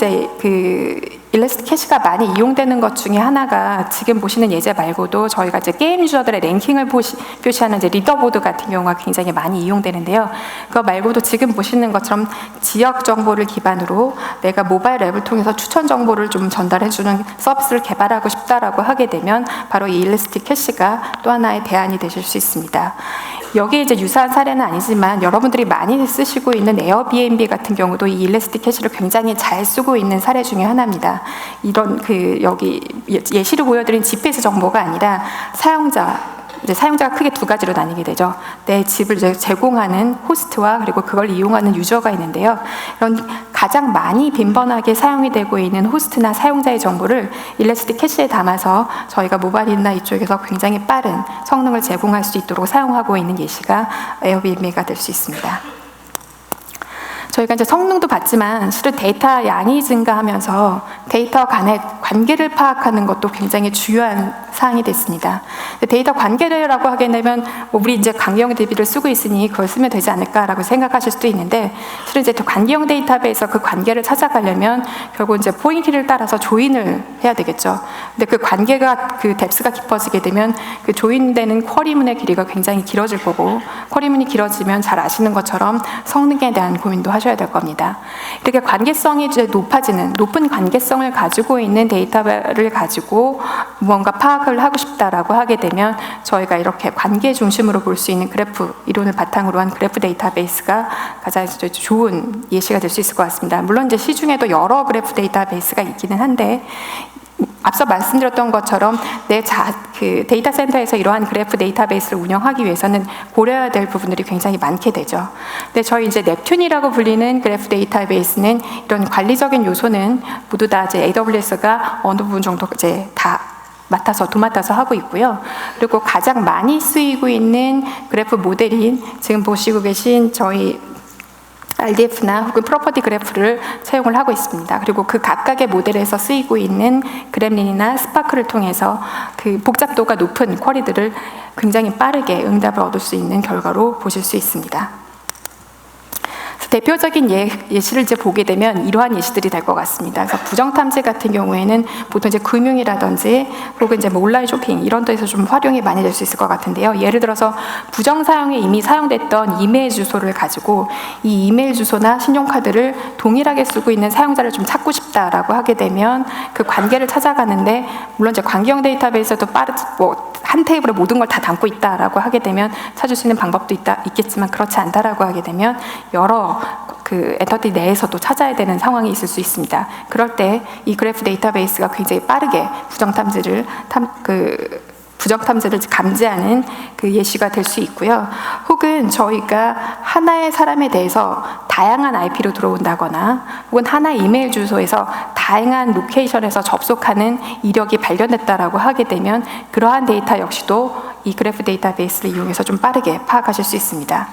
일렉스틱 캐시가 많이 이용되는 것 중에 하나가 지금 보시는 예제 말고도 저희가 게임 유저들의 랭킹을 표시하는 리더보드 같은 경우가 굉장히 많이 이용되는데요. 그거 말고도 지금 보시는 것처럼 지역 정보를 기반으로 내가 모바일 앱을 통해서 추천 정보를 좀 전달해주는 서비스를 개발하고 싶다라고 하게 되면 바로 이 일렉스틱 캐시가 또 하나의 대안이 되실 수 있습니다. 여기에 유사한 사례는 아니지만 여러분들이 많이 쓰시고 있는 에어비앤비 같은 경우도 이 일렉스틱 캐시를 굉장히 잘 쓰고 있는 사례 중에 하나입니다. 이런 여기 예시로 보여드린 GPS 정보가 아니라 사용자가 크게 두 가지로 나뉘게 되죠. 내 집을 제공하는 호스트와 그리고 그걸 이용하는 유저가 있는데요. 이런 가장 많이 빈번하게 사용이 되고 있는 호스트나 사용자의 정보를 일렉스틱 캐시에 담아서 저희가 모바일이나 이쪽에서 굉장히 빠른 성능을 제공할 수 있도록 사용하고 있는 예시가 에어비앤비가 될 수 있습니다. 저희가 성능도 봤지만 실은 데이터 양이 증가하면서 데이터 간의 관계를 파악하는 것도 굉장히 중요한 사항이 됐습니다. 데이터 관계라고 하게 되면 우리 관계형 DB를 쓰고 있으니 그걸 쓰면 되지 않을까라고 생각하실 수도 있는데 실은 관계형 데이터베이스에서 그 관계를 찾아가려면 결국 포인트를 따라서 조인을 해야 되겠죠. 근데 그 관계가 뎁스가 깊어지게 되면 조인되는 쿼리문의 길이가 굉장히 길어질 거고 쿼리문이 길어지면 잘 아시는 것처럼 성능에 대한 고민도 하셔야 될 겁니다. 이렇게 관계성이 높은 관계성을 가지고 있는 데이터를 가지고 무언가 파악을 하고 싶다라고 하게 되면 저희가 이렇게 관계 중심으로 볼 수 있는 그래프 이론을 바탕으로 한 그래프 데이터베이스가 가장 좋은 예시가 될 수 있을 것 같습니다. 물론 시중에도 여러 그래프 데이터베이스가 있기는 한데 앞서 말씀드렸던 것처럼 데이터 센터에서 이러한 그래프 데이터베이스를 운영하기 위해서는 고려해야 될 부분들이 굉장히 많게 되죠. 근데 저희 넵튠이라고 불리는 그래프 데이터베이스는 이런 관리적인 요소는 모두 다 AWS가 어느 부분 정도 다 도맡아서 하고 있고요. 그리고 가장 많이 쓰이고 있는 그래프 모델인 지금 보시고 계신 저희 RDF나 혹은 프로퍼티 그래프를 사용을 하고 있습니다. 그리고 그 각각의 모델에서 쓰이고 있는 그램린이나 스파크를 통해서 복잡도가 높은 쿼리들을 굉장히 빠르게 응답을 얻을 수 있는 결과로 보실 수 있습니다. 대표적인 예시를 보게 되면 이러한 예시들이 될 것 같습니다. 그래서 부정탐지 같은 경우에는 보통 금융이라든지 혹은 온라인 쇼핑 이런 데서 좀 활용이 많이 될 수 있을 것 같은데요. 예를 들어서 부정 사용에 이미 사용됐던 이메일 주소를 가지고 이 이메일 주소나 신용카드를 동일하게 쓰고 있는 사용자를 좀 찾고 싶다라고 하게 되면 그 관계를 찾아가는데 물론 관계형 데이터베이스도 한 테이블에 모든 걸 다 담고 있다라고 하게 되면 찾을 수 있는 방법도 있겠지만 그렇지 않다라고 하게 되면 여러 엔터티 내에서도 찾아야 되는 상황이 있을 수 있습니다. 그럴 때 이 그래프 데이터베이스가 굉장히 빠르게 부정 탐지를 부정 탐지를 감지하는 그 예시가 될 수 있고요. 혹은 저희가 하나의 사람에 대해서 다양한 IP로 들어온다거나 혹은 하나의 이메일 주소에서 다양한 로케이션에서 접속하는 이력이 발견됐다라고 하게 되면 그러한 데이터 역시도 이 그래프 데이터베이스를 이용해서 좀 빠르게 파악하실 수 있습니다.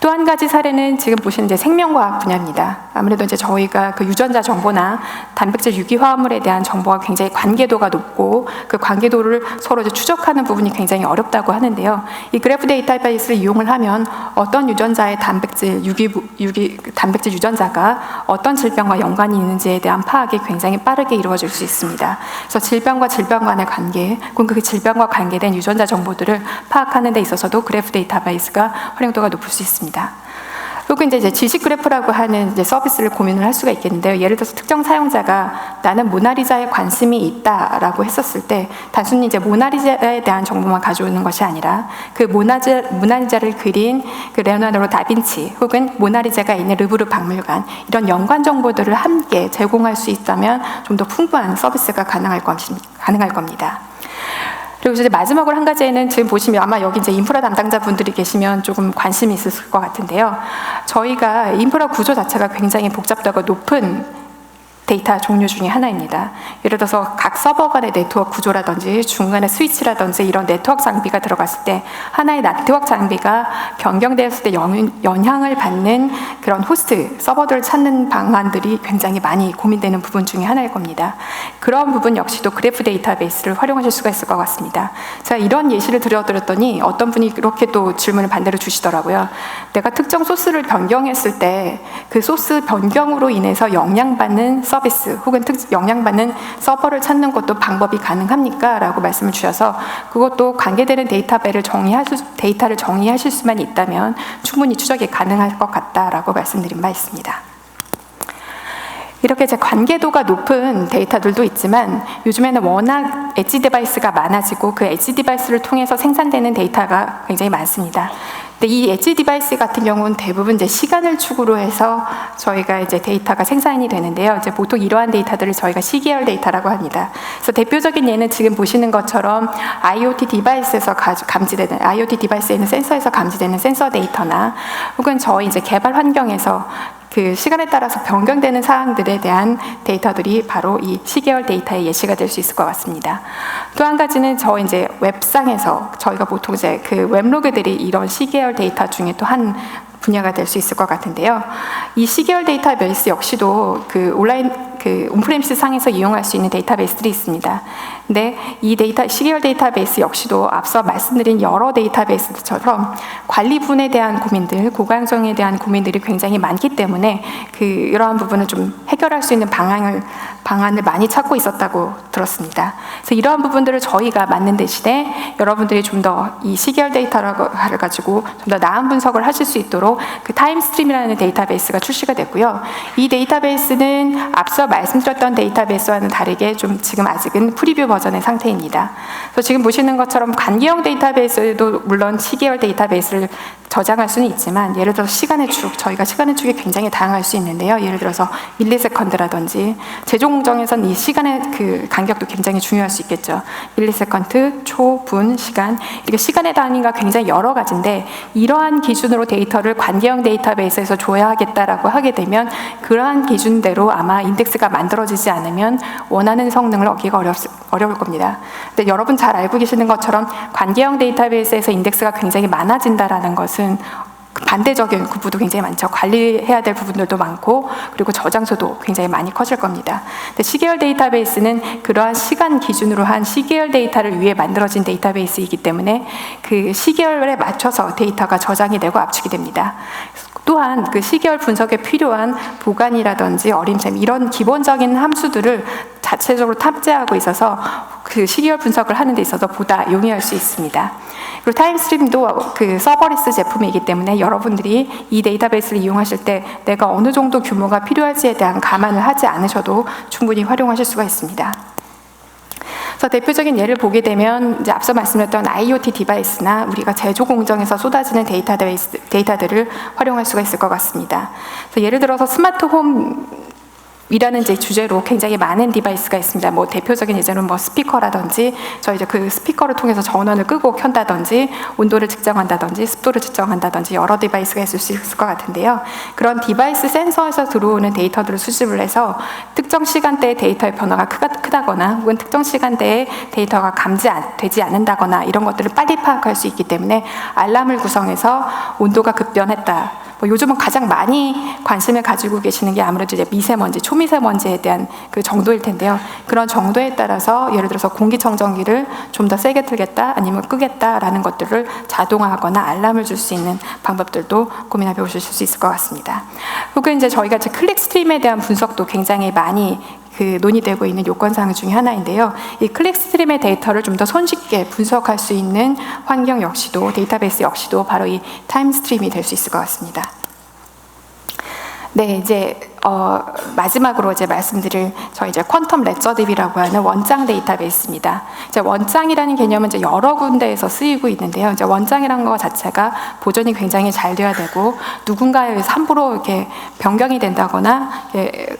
또 한 가지 사례는 지금 보시는 이제 생명과학 분야입니다. 아무래도 이제 저희가 그 유전자 정보나 단백질 유기화합물에 대한 정보가 굉장히 관계도가 높고 그 관계도를 서로 이제 추적하는 부분이 굉장히 어렵다고 하는데요. 이 그래프 데이터베이스를 이용을 하면 어떤 유전자의 단백질 단백질 유전자가 어떤 질병과 연관이 있는지에 대한 파악이 굉장히 빠르게 이루어질 수 있습니다. 그래서 질병과 질병 간의 관계, 혹은 그 질병과 관계된 유전자 정보들을 파악하는 데 있어서도 그래프 데이터베이스가 활용도가 높을 수 있습니다. 혹은 이제 지식 그래프라고 하는 이제 서비스를 고민을 할 수가 있겠는데요. 예를 들어서 특정 사용자가 나는 모나리자에 관심이 있다라고 했었을 때 단순히 이제 모나리자에 대한 정보만 가져오는 것이 아니라 그 모나리자를 그린 그 레오나르도 다빈치 혹은 모나리자가 있는 루브르 박물관 이런 연관 정보들을 함께 제공할 수 있다면 좀 더 풍부한 서비스가 가능할 겁니다. 그리고 이제 마지막으로 한 가지는 지금 보시면 아마 여기 이제 인프라 담당자분들이 계시면 조금 관심이 있으실 것 같은데요. 저희가 인프라 구조 자체가 굉장히 복잡하고 높은 데이터 종류 중에 하나입니다. 예를 들어서 각 서버 간의 네트워크 구조라든지 중간에 스위치라든지 이런 네트워크 장비가 들어갔을 때 하나의 네트워크 장비가 변경되었을 때 영향을 받는 그런 호스트, 서버들을 찾는 방안들이 굉장히 많이 고민되는 부분 중에 하나일 겁니다. 그런 부분 역시도 그래프 데이터베이스를 활용하실 수가 있을 것 같습니다. 제가 이런 예시를 들어드렸더니 어떤 분이 이렇게 또 질문을 반대로 주시더라고요. 내가 특정 소스를 변경했을 때 그 소스 변경으로 인해서 영향받는 서비스 혹은 영향받는 서버를 찾는 것도 방법이 가능합니까? 라고 말씀을 주셔서 그것도 관계되는 데이터를 정의하실 수만 있다면 충분히 추적이 가능할 것 같다라고 말씀드린 바 있습니다. 이렇게 이제 관계도가 높은 데이터들도 있지만 요즘에는 워낙 엣지 디바이스가 많아지고 그 엣지 디바이스를 통해서 생산되는 데이터가 굉장히 많습니다. 근데 이 엣지 디바이스 같은 경우는 대부분 이제 시간을 축으로 해서 저희가 이제 데이터가 생산이 되는데요. 이제 보통 이러한 데이터들을 저희가 시계열 데이터라고 합니다. 그래서 대표적인 예는 지금 보시는 것처럼 IoT 디바이스에서 감지되는 IoT 디바이스에 있는 센서에서 감지되는 센서 데이터나 혹은 저희 이제 개발 환경에서 그 시간에 따라서 변경되는 사항들에 대한 데이터들이 바로 이 시계열 데이터의 예시가 될 수 있을 것 같습니다. 또 한 가지는 이제 웹상에서 저희가 보통 이제 그 웹로그들이 이런 시계열 데이터 중에 또 한 분야가 될 수 있을 것 같은데요. 이 시계열 데이터베이스 역시도 그 온프레미스 상에서 이용할 수 있는 데이터베이스들이 있습니다. 근데 이 시계열 데이터베이스 역시도 앞서 말씀드린 여러 데이터베이스처럼 관리 부분에 대한 고민들, 고강정에 대한 고민들이 굉장히 많기 때문에 이러한 부분을 좀 해결할 수 있는 방안을 많이 찾고 있었다고 들었습니다. 그래서 이러한 부분들을 저희가 맡는 대신에 여러분들이 좀 더 이 시계열 데이터를 가지고 좀 더 나은 분석을 하실 수 있도록 그 타임스트림이라는 데이터베이스가 출시가 됐고요. 이 데이터베이스는 앞서 말씀드렸던 데이터베이스와는 다르게 좀 지금 아직은 프리뷰 버전의 상태입니다. 그래서 지금 보시는 것처럼 관계형 데이터베이스도 물론 시계열 데이터베이스를 저장할 수는 있지만 예를 들어서 시간의 축, 저희가 시간의 축이 굉장히 다양할 수 있는데요. 예를 들어서 밀리세컨드라든지 제조 공정에서는 이 시간의 그 간격도 굉장히 중요할 수 있겠죠. 밀리세컨드, 초, 분, 시간 이렇게 시간의 단위가 굉장히 여러 가지인데 이러한 기준으로 데이터를 관계형 데이터베이스에서 줘야겠다라고 하게 되면 그러한 기준대로 아마 인덱스가 만들어지지 않으면 원하는 성능을 얻기가 어려울 겁니다. 근데 여러분 잘 알고 계시는 것처럼 관계형 데이터베이스에서 인덱스가 굉장히 많아진다라는 것은 반대적인 부분도 굉장히 많죠. 관리해야 될 부분들도 많고 그리고 저장소도 굉장히 많이 커질 겁니다. 근데 시계열 데이터베이스는 그러한 시간 기준으로 한 시계열 데이터를 위해 만들어진 데이터베이스이기 때문에 그 시계열에 맞춰서 데이터가 저장이 되고 압축이 됩니다. 또한 그 시계열 분석에 필요한 보관이라든지 어림셈 이런 기본적인 함수들을 자체적으로 탑재하고 있어서 그 시계열 분석을 하는 데 있어서 보다 용이할 수 있습니다. 그리고 타임스트림도 그 서버리스 제품이기 때문에 여러분들이 이 데이터베이스를 이용하실 때 내가 어느 정도 규모가 필요할지에 대한 감안을 하지 않으셔도 충분히 활용하실 수가 있습니다. 그래서 대표적인 예를 보게 되면 이제 앞서 말씀드렸던 IoT 디바이스나 우리가 제조 공정에서 쏟아지는 데이터들을 활용할 수가 있을 것 같습니다. 그래서 예를 들어서 스마트 홈 이라는 이제 주제로 굉장히 많은 디바이스가 있습니다. 뭐 대표적인 예제는 뭐 스피커라든지 저희 이제 그 스피커를 통해서 전원을 끄고 켠다든지 온도를 측정한다든지 습도를 측정한다든지 여러 디바이스가 있을 수 있을 것 같은데요. 그런 디바이스 센서에서 들어오는 데이터들을 수집을 해서 특정 시간대에 데이터의 변화가 크다거나 혹은 특정 시간대에 데이터가 감지되지 않는다거나 이런 것들을 빨리 파악할 수 있기 때문에 알람을 구성해서 온도가 급변했다. 요즘은 가장 많이 관심을 가지고 계시는 게 아무래도 이제 미세먼지, 초미세먼지에 대한 그 정도일 텐데요. 그런 정도에 따라서 예를 들어서 공기청정기를 좀 더 세게 틀겠다, 아니면 끄겠다라는 것들을 자동화하거나 알람을 줄 수 있는 방법들도 고민해 보실 수 있을 것 같습니다. 혹은 이제 저희가 이제 클릭 스트림에 대한 분석도 굉장히 많이 논의되고 있는 요건사항 중에 하나인데요. 이 클릭 스트림의 데이터를 좀 더 손쉽게 분석할 수 있는 환경 역시도, 데이터베이스 역시도 바로 이 타임 스트림이 될 수 있을 것 같습니다. 네, 이제 마지막으로 이제 말씀드릴 저희 이제 퀀텀 레저 DB라고 하는 원장 데이터베이스입니다. 이제 원장이라는 개념은 이제 여러 군데에서 쓰이고 있는데요. 이제 원장이라는 것 자체가 보존이 굉장히 잘 돼야 되고 누군가에 의해서 함부로 이렇게 변경이 된다거나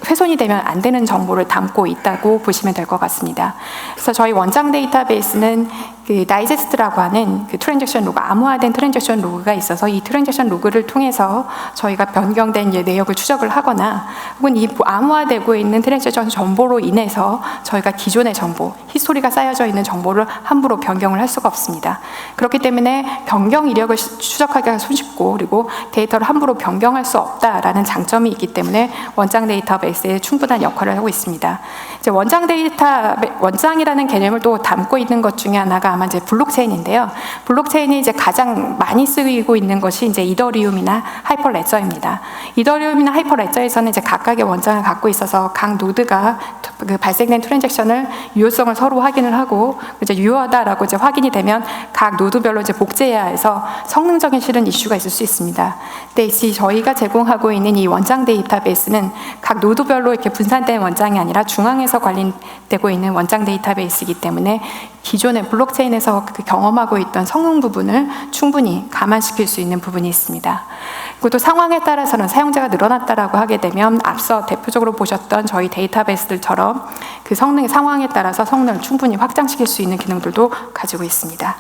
훼손이 되면 안 되는 정보를 담고 있다고 보시면 될 것 같습니다. 그래서 저희 원장 데이터베이스는 그 다이제스트라고 하는 그 트랜잭션 로그, 암호화된 트랜잭션 로그가 있어서 이 트랜잭션 로그를 통해서 저희가 변경된 내역을 추적을 하거나 혹은 이 암호화되고 있는 트랜잭션 정보로 인해서 저희가 기존의 정보, 히스토리가 쌓여져 있는 정보를 함부로 변경을 할 수가 없습니다. 그렇기 때문에 변경 이력을 추적하기가 손쉽고 그리고 데이터를 함부로 변경할 수 없다라는 장점이 있기 때문에 원장 데이터베이스에 충분한 역할을 하고 있습니다. 이제 원장이라는 개념을 또 담고 있는 것 중에 하나가 아마 이제 블록체인인데요. 블록체인이 이제 가장 많이 쓰이고 있는 것이 이제 이더리움이나 하이퍼레저입니다. 이더리움이나 하이퍼레저에서는 이제 각각의 원장을 갖고 있어서 각 노드가 그 발생된 트랜잭션을 유효성을 서로 확인을 하고 이제 유효하다라고 이제 확인이 되면 각 노드별로 이제 복제해야 해서 성능적인 실은 이슈가 있을 수 있습니다. 근데 저희가 제공하고 있는 이 원장 데이터베이스는 각 노드별로 이렇게 분산된 원장이 아니라 중앙에서 관리되고 있는 원장 데이터베이스이기 때문에 기존의 블록체인에서 경험하고 있던 성능 부분을 충분히 감안시킬 수 있는 부분이 있습니다. 그리고 또 상황에 따라서는 사용자가 늘어났다라고 하게 되면 앞서 대표적으로 보셨던 저희 데이터베이스들처럼 그 성능의 상황에 따라서 성능을 충분히 확장시킬 수 있는 기능들도 가지고 있습니다.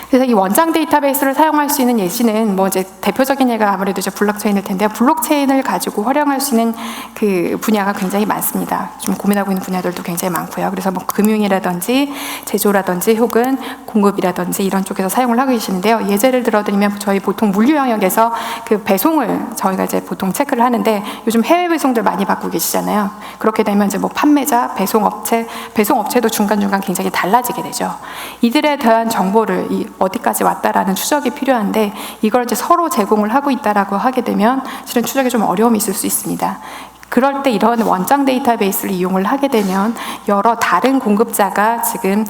그래서 이 원장 데이터베이스를 사용할 수 있는 예시는 뭐 이제 대표적인 예가 아무래도 이제 블록체인일 텐데요. 블록체인을 가지고 활용할 수 있는 그 분야가 굉장히 많습니다. 좀 고민하고 있는 분야들도 굉장히 많고요. 그래서 뭐 금융이라든지 제조라든지 혹은 공급이라든지 이런 쪽에서 사용을 하고 계시는데요. 예제를 들어드리면 저희 보통 물류 영역에서 그 배송을 저희가 이제 보통 체크를 하는데 요즘 해외 배송들 많이 받고 계시잖아요. 그렇게 되면 이제 뭐 판매자, 배송업체도 중간중간 굉장히 달라지게 되죠. 이들에 대한 정보를 어디까지 왔다라는 추적이 필요한데 이걸 이제 서로 제공을 하고 있다라고 하게 되면 실은 추적에 좀 어려움이 있을 수 있습니다. 그럴 때 이런 원장 데이터베이스를 이용을 하게 되면 여러 다른 공급자가 지금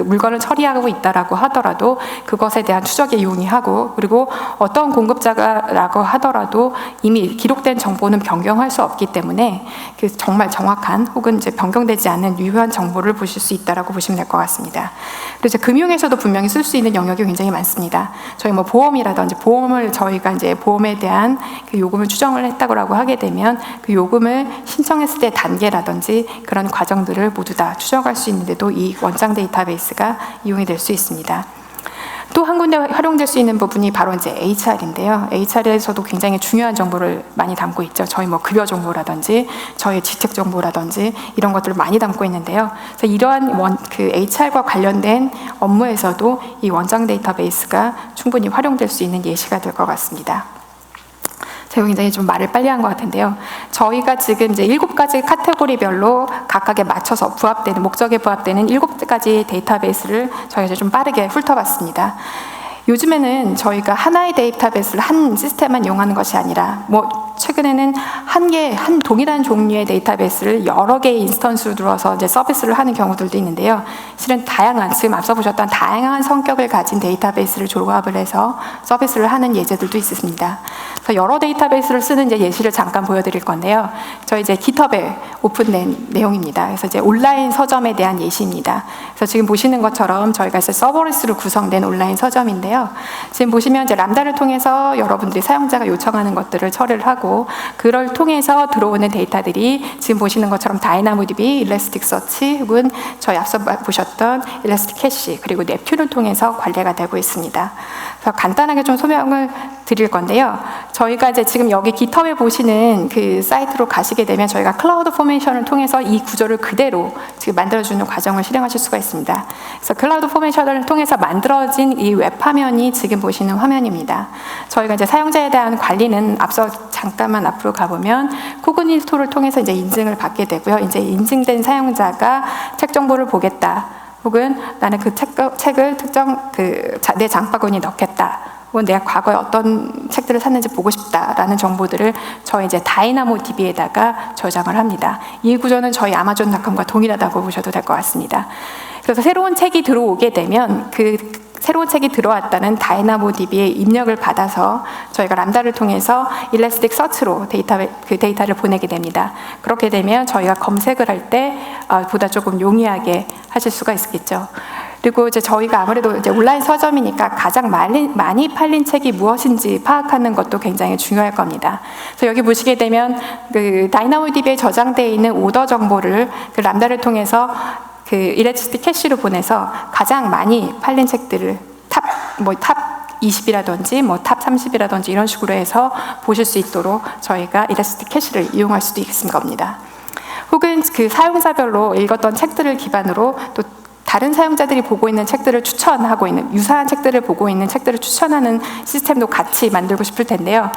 물건을 처리하고 있다라고 하더라도 그것에 대한 추적에 용이하고 그리고 어떤 공급자라고 하더라도 이미 기록된 정보는 변경할 수 없기 때문에 그 정말 정확한 혹은 이제 변경되지 않는 유효한 정보를 보실 수 있다라고 보시면 될 것 같습니다. 그리고 이제 금융에서도 분명히 쓸 수 있는 영역이 굉장히 많습니다. 저희 뭐 보험이라든지 보험을 저희가 이제 보험에 대한 그 요금을 추정을 했다고 하게 되면 그 요금을 신청했을 때 단계라든지 그런 과정들을 모두 다 추적할 수 있는데도 이 원장 데이터베이스가 이용이 될 수 있습니다. 또 한 군데 활용될 수 있는 부분이 바로 이제 HR인데요. HR에서도 굉장히 중요한 정보를 많이 담고 있죠. 저희 뭐 급여 정보라든지 저희 지책 정보라든지 이런 것들을 많이 담고 있는데요. 그래서 이러한 그 HR과 관련된 업무에서도 이 원장 데이터베이스가 충분히 활용될 수 있는 예시가 될 것 같습니다. 제가 굉장히 좀 말을 빨리 한 것 같은데요. 저희가 지금 이제 7가지 카테고리별로 각각에 맞춰서 목적에 부합되는 7가지 데이터베이스를 저희가 이제 좀 빠르게 훑어봤습니다. 요즘에는 저희가 하나의 데이터베이스를 한 시스템만 이용하는 것이 아니라 최근에는 한 동일한 종류의 데이터베이스를 여러 개의 인스턴스로 들어서 이제 서비스를 하는 경우들도 있는데요. 실은 지금 앞서 보셨던 다양한 성격을 가진 데이터베이스를 조합을 해서 서비스를 하는 예제들도 있습니다. 그래서 여러 데이터베이스를 쓰는 이제 예시를 잠깐 보여드릴 건데요. 저희 이제 GitHub에 오픈된 내용입니다. 그래서 이제 온라인 서점에 대한 예시입니다. 그래서 지금 보시는 것처럼 저희가 이제 서버리스로 구성된 온라인 서점인데요. 지금 보시면 이제 람다를 통해서 여러분들이 사용자가 요청하는 것들을 처리를 하고, 그걸 통해서 들어오는 데이터들이 지금 보시는 것처럼 다이나모DB, 일라스틱서치 혹은 저희 앞서 보셨던 일라스틱캐시 그리고 넵튠을 통해서 관리가 되고 있습니다. 그래서 간단하게 좀 설명을 드릴 건데요. 저희가 이제 지금 여기 GitHub에 보시는 그 사이트로 가시게 되면 저희가 클라우드 포메이션을 통해서 이 구조를 그대로 지금 만들어주는 과정을 실행하실 수가 있습니다. 그래서 클라우드 포메이션을 통해서 만들어진 이 웹 화면이 지금 보시는 화면입니다. 저희가 이제 사용자에 대한 관리는 앞서 잠깐만 앞으로 가보면 코그니토를 통해서 이제 인증을 받게 되고요. 이제 인증된 사용자가 책 정보를 보겠다, 혹은 나는 그 책을 특정 내 장바구니에 넣겠다, 혹은 내가 과거에 어떤 책들을 샀는지 보고 싶다라는 정보들을 저희 이제 다이나모DB에다가 저장을 합니다. 이 구조는 저희 아마존닷컴과 동일하다고 보셔도 될 것 같습니다. 그래서 새로운 책이 들어오게 되면 그 새로운 책이 들어왔다는 다이나모DB의 입력을 받아서 저희가 람다를 통해서 일라스틱 서치로 그 데이터를 보내게 됩니다. 그렇게 되면 저희가 검색을 할 때 보다 조금 용이하게 하실 수가 있겠죠. 그리고 이제 저희가 아무래도 이제 온라인 서점이니까 가장 많이 팔린 책이 무엇인지 파악하는 것도 굉장히 중요할 겁니다. 그래서 여기 보시게 되면 그 다이나모DB에 저장되어 있는 오더 정보를 그 람다를 통해서 그 일라스틱 캐시로 보내서 가장 많이 팔린 책들을 탑 20이라든지 탑 30이라든지 이런 식으로 해서 보실 수 있도록 저희가 일라스틱 캐시를 이용할 수도 있는 겁니다. 혹은 그 사용자별로 읽었던 책들을 기반으로 또 다른 사용자들이 보고 있는 책들을 추천하고 있는, 유사한 책들을 보고 있는 책들을 추천하는 시스템도 같이 만들고 싶을 텐데요.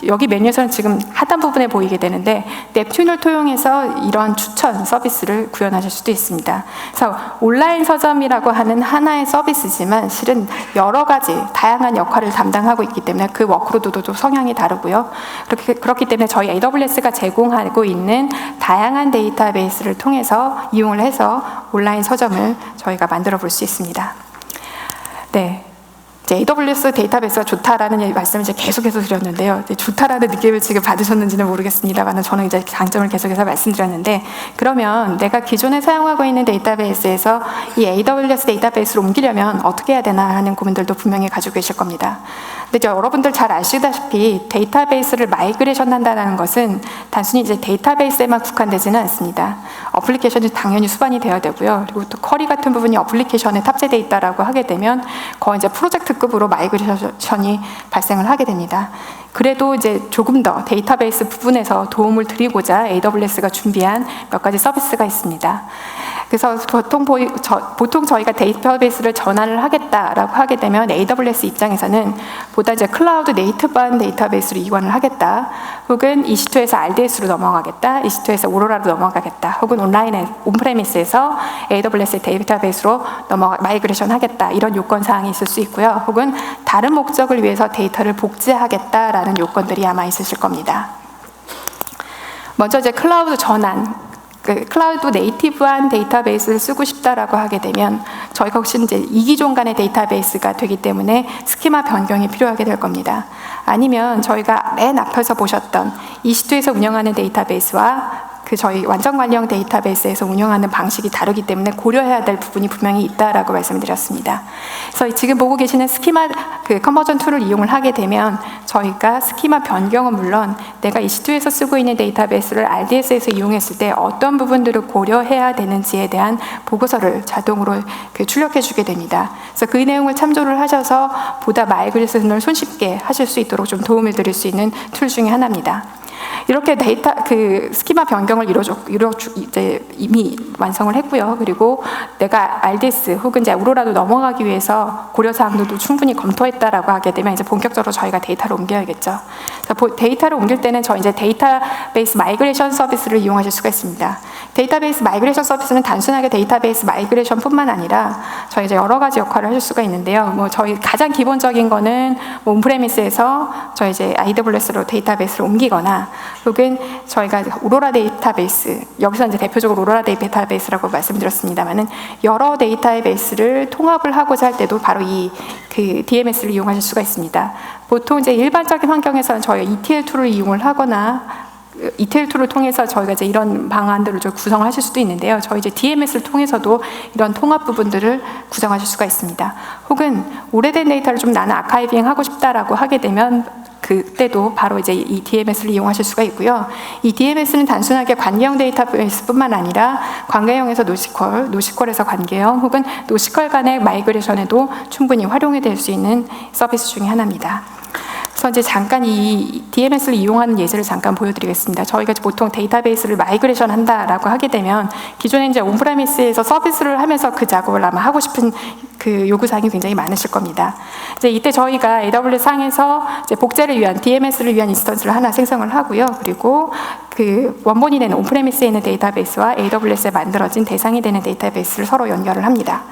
여기 메뉴에서는 지금 하단 부분에 보이게 되는데 넵튠을 통해서 이런 추천 서비스를 구현하실 수도 있습니다. 그래서 온라인 서점이라고 하는 하나의 서비스지만 실은 여러 가지 다양한 역할을 담당하고 있기 때문에 그 워크로드도 성향이 다르고요. 그렇기 때문에 저희 AWS가 제공하고 있는 다양한 데이터베이스를 통해서 이용을 해서 온라인 서점을 저희가 만들어 볼 수 있습니다. 네, 이제 AWS 데이터베이스가 좋다라는 말씀을 이제 계속해서 드렸는데요. 좋다라는 느낌을 지금 받으셨는지는 모르겠습니다만 저는 이제 장점을 계속해서 말씀드렸는데, 그러면 내가 기존에 사용하고 있는 데이터베이스에서 이 AWS 데이터베이스로 옮기려면 어떻게 해야 되나 하는 고민들도 분명히 가지고 계실 겁니다. 근데 여러분들 잘 아시다시피 데이터베이스를 마이그레이션 한다는 것은 단순히 이제 데이터베이스에만 국한되지는 않습니다. 어플리케이션이 당연히 수반이 되어야 되고요. 그리고 또 쿼리 같은 부분이 어플리케이션에 탑재되어 있다라고 하게 되면 거의 이제 프로젝트급으로 마이그레이션이 발생을 하게 됩니다. 그래도 이제 조금 더 데이터베이스 부분에서 도움을 드리고자 AWS가 준비한 몇 가지 서비스가 있습니다. 그래서 보통 저희가 데이터베이스를 전환을 하겠다라고 하게 되면 AWS 입장에서는 보다 이제 클라우드 네이티브한 데이터베이스로 이관을 하겠다, 혹은 EC2에서 RDS로 넘어가겠다, EC2에서 오로라로 넘어가겠다, 혹은 온프레미스에서 AWS 데이터베이스로 마이그레이션 하겠다, 이런 요건 사항이 있을 수 있고요. 혹은 다른 목적을 위해서 데이터를 복제하겠다라는 요건들이 아마 있으실 겁니다. 먼저 이제 클라우드 전환, 클라우드 네이티브한 데이터베이스를 쓰고 싶다라고 하게 되면 저희가 혹시 이제 이기종 간의 데이터베이스가 되기 때문에 스키마 변경이 필요하게 될 겁니다. 아니면 저희가 맨 앞에서 보셨던 EC2에서 운영하는 데이터베이스와 저희 완전 관리형 데이터베이스에서 운영하는 방식이 다르기 때문에 고려해야 될 부분이 분명히 있다라고 말씀드렸습니다. 그래서 지금 보고 계시는 스키마 컨버전 툴을 이용을 하게 되면 저희가 스키마 변경은 물론 내가 EC2에서 쓰고 있는 데이터베이스를 RDS에서 이용했을 때 어떤 부분들을 고려해야 되는지에 대한 보고서를 자동으로 출력해 주게 됩니다. 그래서 그 내용을 참조를 하셔서 보다 마이그레이션을 손쉽게 하실 수 있도록 좀 도움을 드릴 수 있는 툴 중에 하나입니다. 이렇게 스키마 변경을 이제 이미 완성을 했고요. 그리고 내가 RDS 혹은 이제 오로라도 넘어가기 위해서 고려사항들도 충분히 검토했다라고 하게 되면 이제 본격적으로 저희가 데이터를 옮겨야겠죠. 그래서 데이터를 옮길 때는 저희 이제 데이터베이스 마이그레이션 서비스를 이용하실 수가 있습니다. 데이터베이스 마이그레이션 서비스는 단순하게 데이터베이스 마이그레이션뿐만 아니라 저희 이제 여러 가지 역할을 하실 수가 있는데요. 저희 가장 기본적인 거는 온프레미스에서 저희 이제 AWS로 데이터베이스를 옮기거나, 혹은 저희가 오로라 데이터베이스, 여기서 이제 대표적으로 오로라 데이터베이스라고 말씀드렸습니다만은 여러 데이터베이스를 통합을 하고자 할 때도 바로 그 DMS를 이용하실 수가 있습니다. 보통 이제 일반적인 환경에서는 저희가 ETL 툴을 이용을 하거나 ETL 툴을 통해서 저희가 이제 이런 방안들을 좀 구성하실 수도 있는데요. 저희 이제 DMS를 통해서도 이런 통합 부분들을 구성하실 수가 있습니다. 혹은 오래된 데이터를 좀 나는 아카이빙 하고 싶다라고 하게 되면 그때도 바로 이제 이 DMS를 이용하실 수가 있고요. 이 DMS는 단순하게 관계형 데이터베이스뿐만 아니라 관계형에서 노시퀄에서 관계형, 혹은 노시퀄 간의 마이그레이션에도 충분히 활용이 될 수 있는 서비스 중에 하나입니다. 그래서 이제 잠깐 이 DMS를 이용하는 예제를 잠깐 보여드리겠습니다. 저희가 보통 데이터베이스를 마이그레이션 한다라고 하게 되면 기존에 이제 온프레미스에서 서비스를 하면서 그 작업을 아마 하고 싶은 그 요구사항이 굉장히 많으실 겁니다. 이제 이때 저희가 AWS 상에서 이제 복제를 위한 DMS를 위한 인스턴스를 하나 생성을 하고요. 그리고 그 원본이 되는 온프레미스에 있는 데이터베이스와 AWS에 만들어진 대상이 되는 데이터베이스를 서로 연결을 합니다.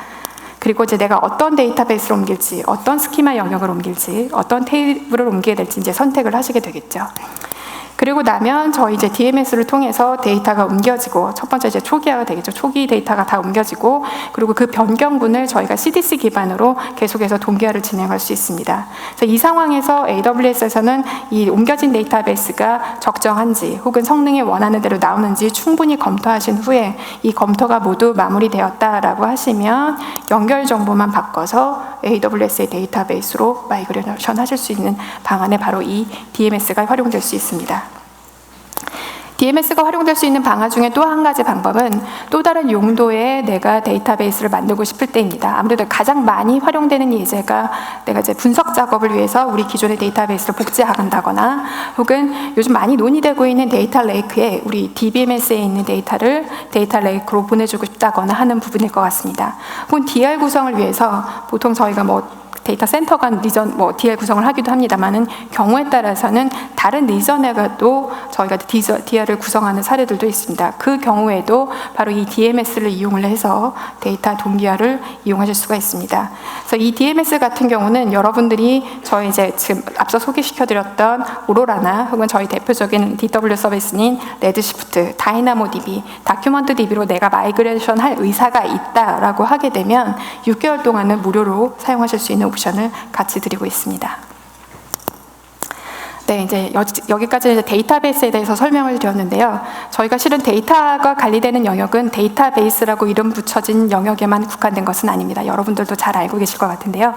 그리고 이제 내가 어떤 데이터베이스를 옮길지, 어떤 스키마 영역을 옮길지, 어떤 테이블을 옮기게 될지 이제 선택을 하시게 되겠죠. 그리고 나면 저희 이제 DMS를 통해서 데이터가 옮겨지고, 첫 번째 이제 초기화가 되겠죠. 초기 데이터가 다 옮겨지고, 그리고 그 변경분을 저희가 CDC 기반으로 계속해서 동기화를 진행할 수 있습니다. 그래서 이 상황에서 AWS에서는 이 옮겨진 데이터베이스가 적정한지, 혹은 성능이 원하는 대로 나오는지 충분히 검토하신 후에 이 검토가 모두 마무리되었다라고 하시면 연결 정보만 바꿔서 AWS의 데이터베이스로 마이그레이션 하실 수 있는 방안에 바로 이 DMS가 활용될 수 있습니다. DMS가 활용될 수 있는 방안 중에 또 한 가지 방법은 또 다른 용도의 내가 데이터베이스를 만들고 싶을 때입니다. 아무래도 가장 많이 활용되는 예제가 내가 이제 분석 작업을 위해서 우리 기존의 데이터베이스를 복제한다거나, 혹은 요즘 많이 논의되고 있는 데이터 레이크에 우리 DBMS에 있는 데이터를 데이터 레이크로 보내주고 싶다거나 하는 부분일 것 같습니다. 혹은 DR 구성을 위해서 보통 저희가 데이터 센터 간 리전, DL 구성을 하기도 합니다만은 경우에 따라서는 다른 리전에도 저희가 DL을 구성하는 사례들도 있습니다. 그 경우에도 바로 이 DMS를 이용을 해서 데이터 동기화를 이용하실 수가 있습니다. 그래서 이 DMS 같은 경우는 여러분들이 저희 이제 지금 앞서 소개시켜드렸던 오로라나, 혹은 저희 대표적인 DW 서비스인 레드시프트, 다이나모DB, 다큐먼트DB로 내가 마이그레이션 할 의사가 있다라고 하게 되면 6개월 동안은 무료로 사용하실 수 있는 옵션을 같이 드리고 있습니다. 네, 이제 여기까지 이제 데이터베이스에 대해서 설명을 드렸는데요. 저희가 실은 데이터가 관리되는 영역은 데이터베이스라고 이름 붙여진 영역에만 국한된 것은 아닙니다. 여러분들도 잘 알고 계실 것 같은데요.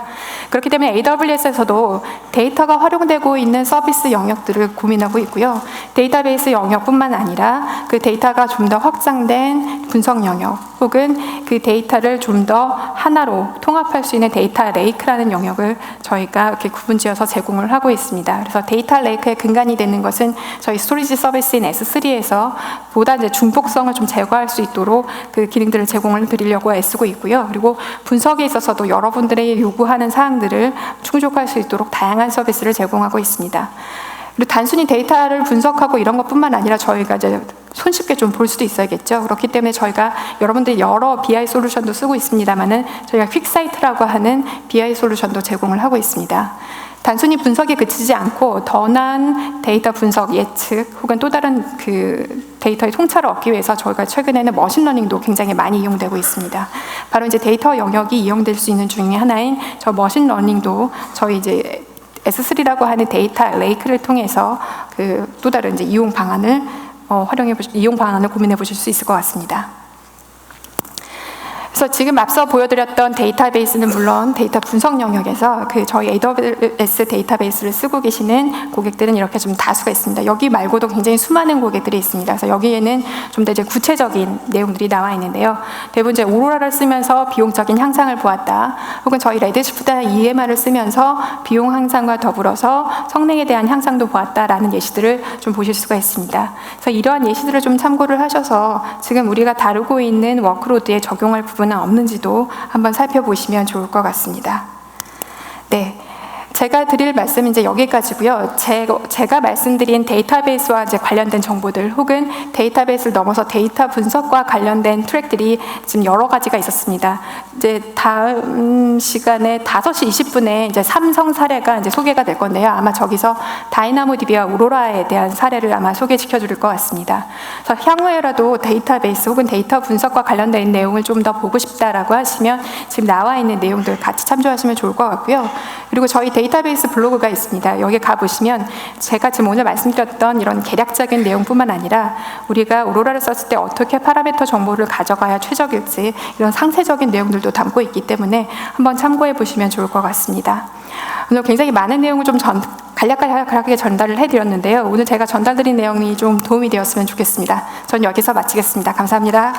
그렇기 때문에 AWS에서도 데이터가 활용되고 있는 서비스 영역들을 고민하고 있고요. 데이터베이스 영역뿐만 아니라 그 데이터가 좀 더 확장된 분석 영역, 혹은 그 데이터를 좀 더 하나로 통합할 수 있는 데이터 레이크라는 영역을 저희가 이렇게 구분지어서 제공을 하고 있습니다. 그래서 데이터 레이크의 근간이 되는 것은 저희 스토리지 서비스인 S3에서 보다 이제 중복성을 좀 제거할 수 있도록 그 기능들을 제공을 드리려고 애쓰고 있고요. 그리고 분석에 있어서도 여러분들의 요구하는 사항들을 충족할 수 있도록 다양한 서비스를 제공하고 있습니다. 그리고 단순히 데이터를 분석하고 이런 것뿐만 아니라 저희가 이제 손쉽게 좀 볼 수도 있어야겠죠. 그렇기 때문에 저희가 여러분들이 여러 BI 솔루션도 쓰고 있습니다만은 저희가 퀵사이트라고 하는 BI 솔루션도 제공을 하고 있습니다. 단순히 분석에 그치지 않고 더 나은 데이터 분석 예측, 혹은 또 다른 그 데이터의 통찰을 얻기 위해서 저희가 최근에는 머신러닝도 굉장히 많이 이용되고 있습니다. 바로 이제 데이터 영역이 이용될 수 있는 중에 하나인 저 머신러닝도 저희 이제 S3라고 하는 데이터 레이크를 통해서 그 또 다른 이제 이용 방안을 고민해 보실 수 있을 것 같습니다. 그래서 지금 앞서 보여드렸던 데이터베이스는 물론 데이터 분석 영역에서 그 저희 AWS 데이터베이스를 쓰고 계시는 고객들은 이렇게 좀 다수가 있습니다. 여기 말고도 굉장히 수많은 고객들이 있습니다. 그래서 여기에는 좀 더 이제 구체적인 내용들이 나와 있는데요. 대부분 이제 오로라를 쓰면서 비용적인 향상을 보았다, 혹은 저희 레드시프트나 EMR을 쓰면서 비용 향상과 더불어서 성능에 대한 향상도 보았다라는 예시들을 좀 보실 수가 있습니다. 그래서 이러한 예시들을 좀 참고를 하셔서 지금 우리가 다루고 있는 워크로드에 적용할 부분 없는지도 한번 살펴보시면 좋을 것 같습니다. 네, 제가 드릴 말씀은 이제 여기까지고요. 제가 말씀드린 데이터베이스와 이제 관련된 정보들 혹은 데이터베이스를 넘어서 데이터 분석과 관련된 트랙들이 지금 여러 가지가 있었습니다. 이제 다음 시간에 5시 20분에 이제 삼성 사례가 이제 소개가 될 건데요. 아마 저기서 다이나모DB와 오로라에 대한 사례를 아마 소개시켜 드릴 것 같습니다. 그래서 향후에라도 데이터베이스 혹은 데이터 분석과 관련된 내용을 좀 더 보고 싶다라고 하시면 지금 나와 있는 내용들 같이 참조하시면 좋을 것 같고요. 그리고 저희 데이터베이스 블로그가 있습니다. 여기 가보시면 제가 지금 오늘 말씀드렸던 이런 개략적인 내용뿐만 아니라 우리가 오로라를 썼을 때 어떻게 파라미터 정보를 가져가야 최적일지 이런 상세적인 내용들도 담고 있기 때문에 한번 참고해 보시면 좋을 것 같습니다. 오늘 굉장히 많은 내용을 좀 간략하게 전달을 해드렸는데요. 오늘 제가 전달드린 내용이 좀 도움이 되었으면 좋겠습니다. 전 여기서 마치겠습니다. 감사합니다.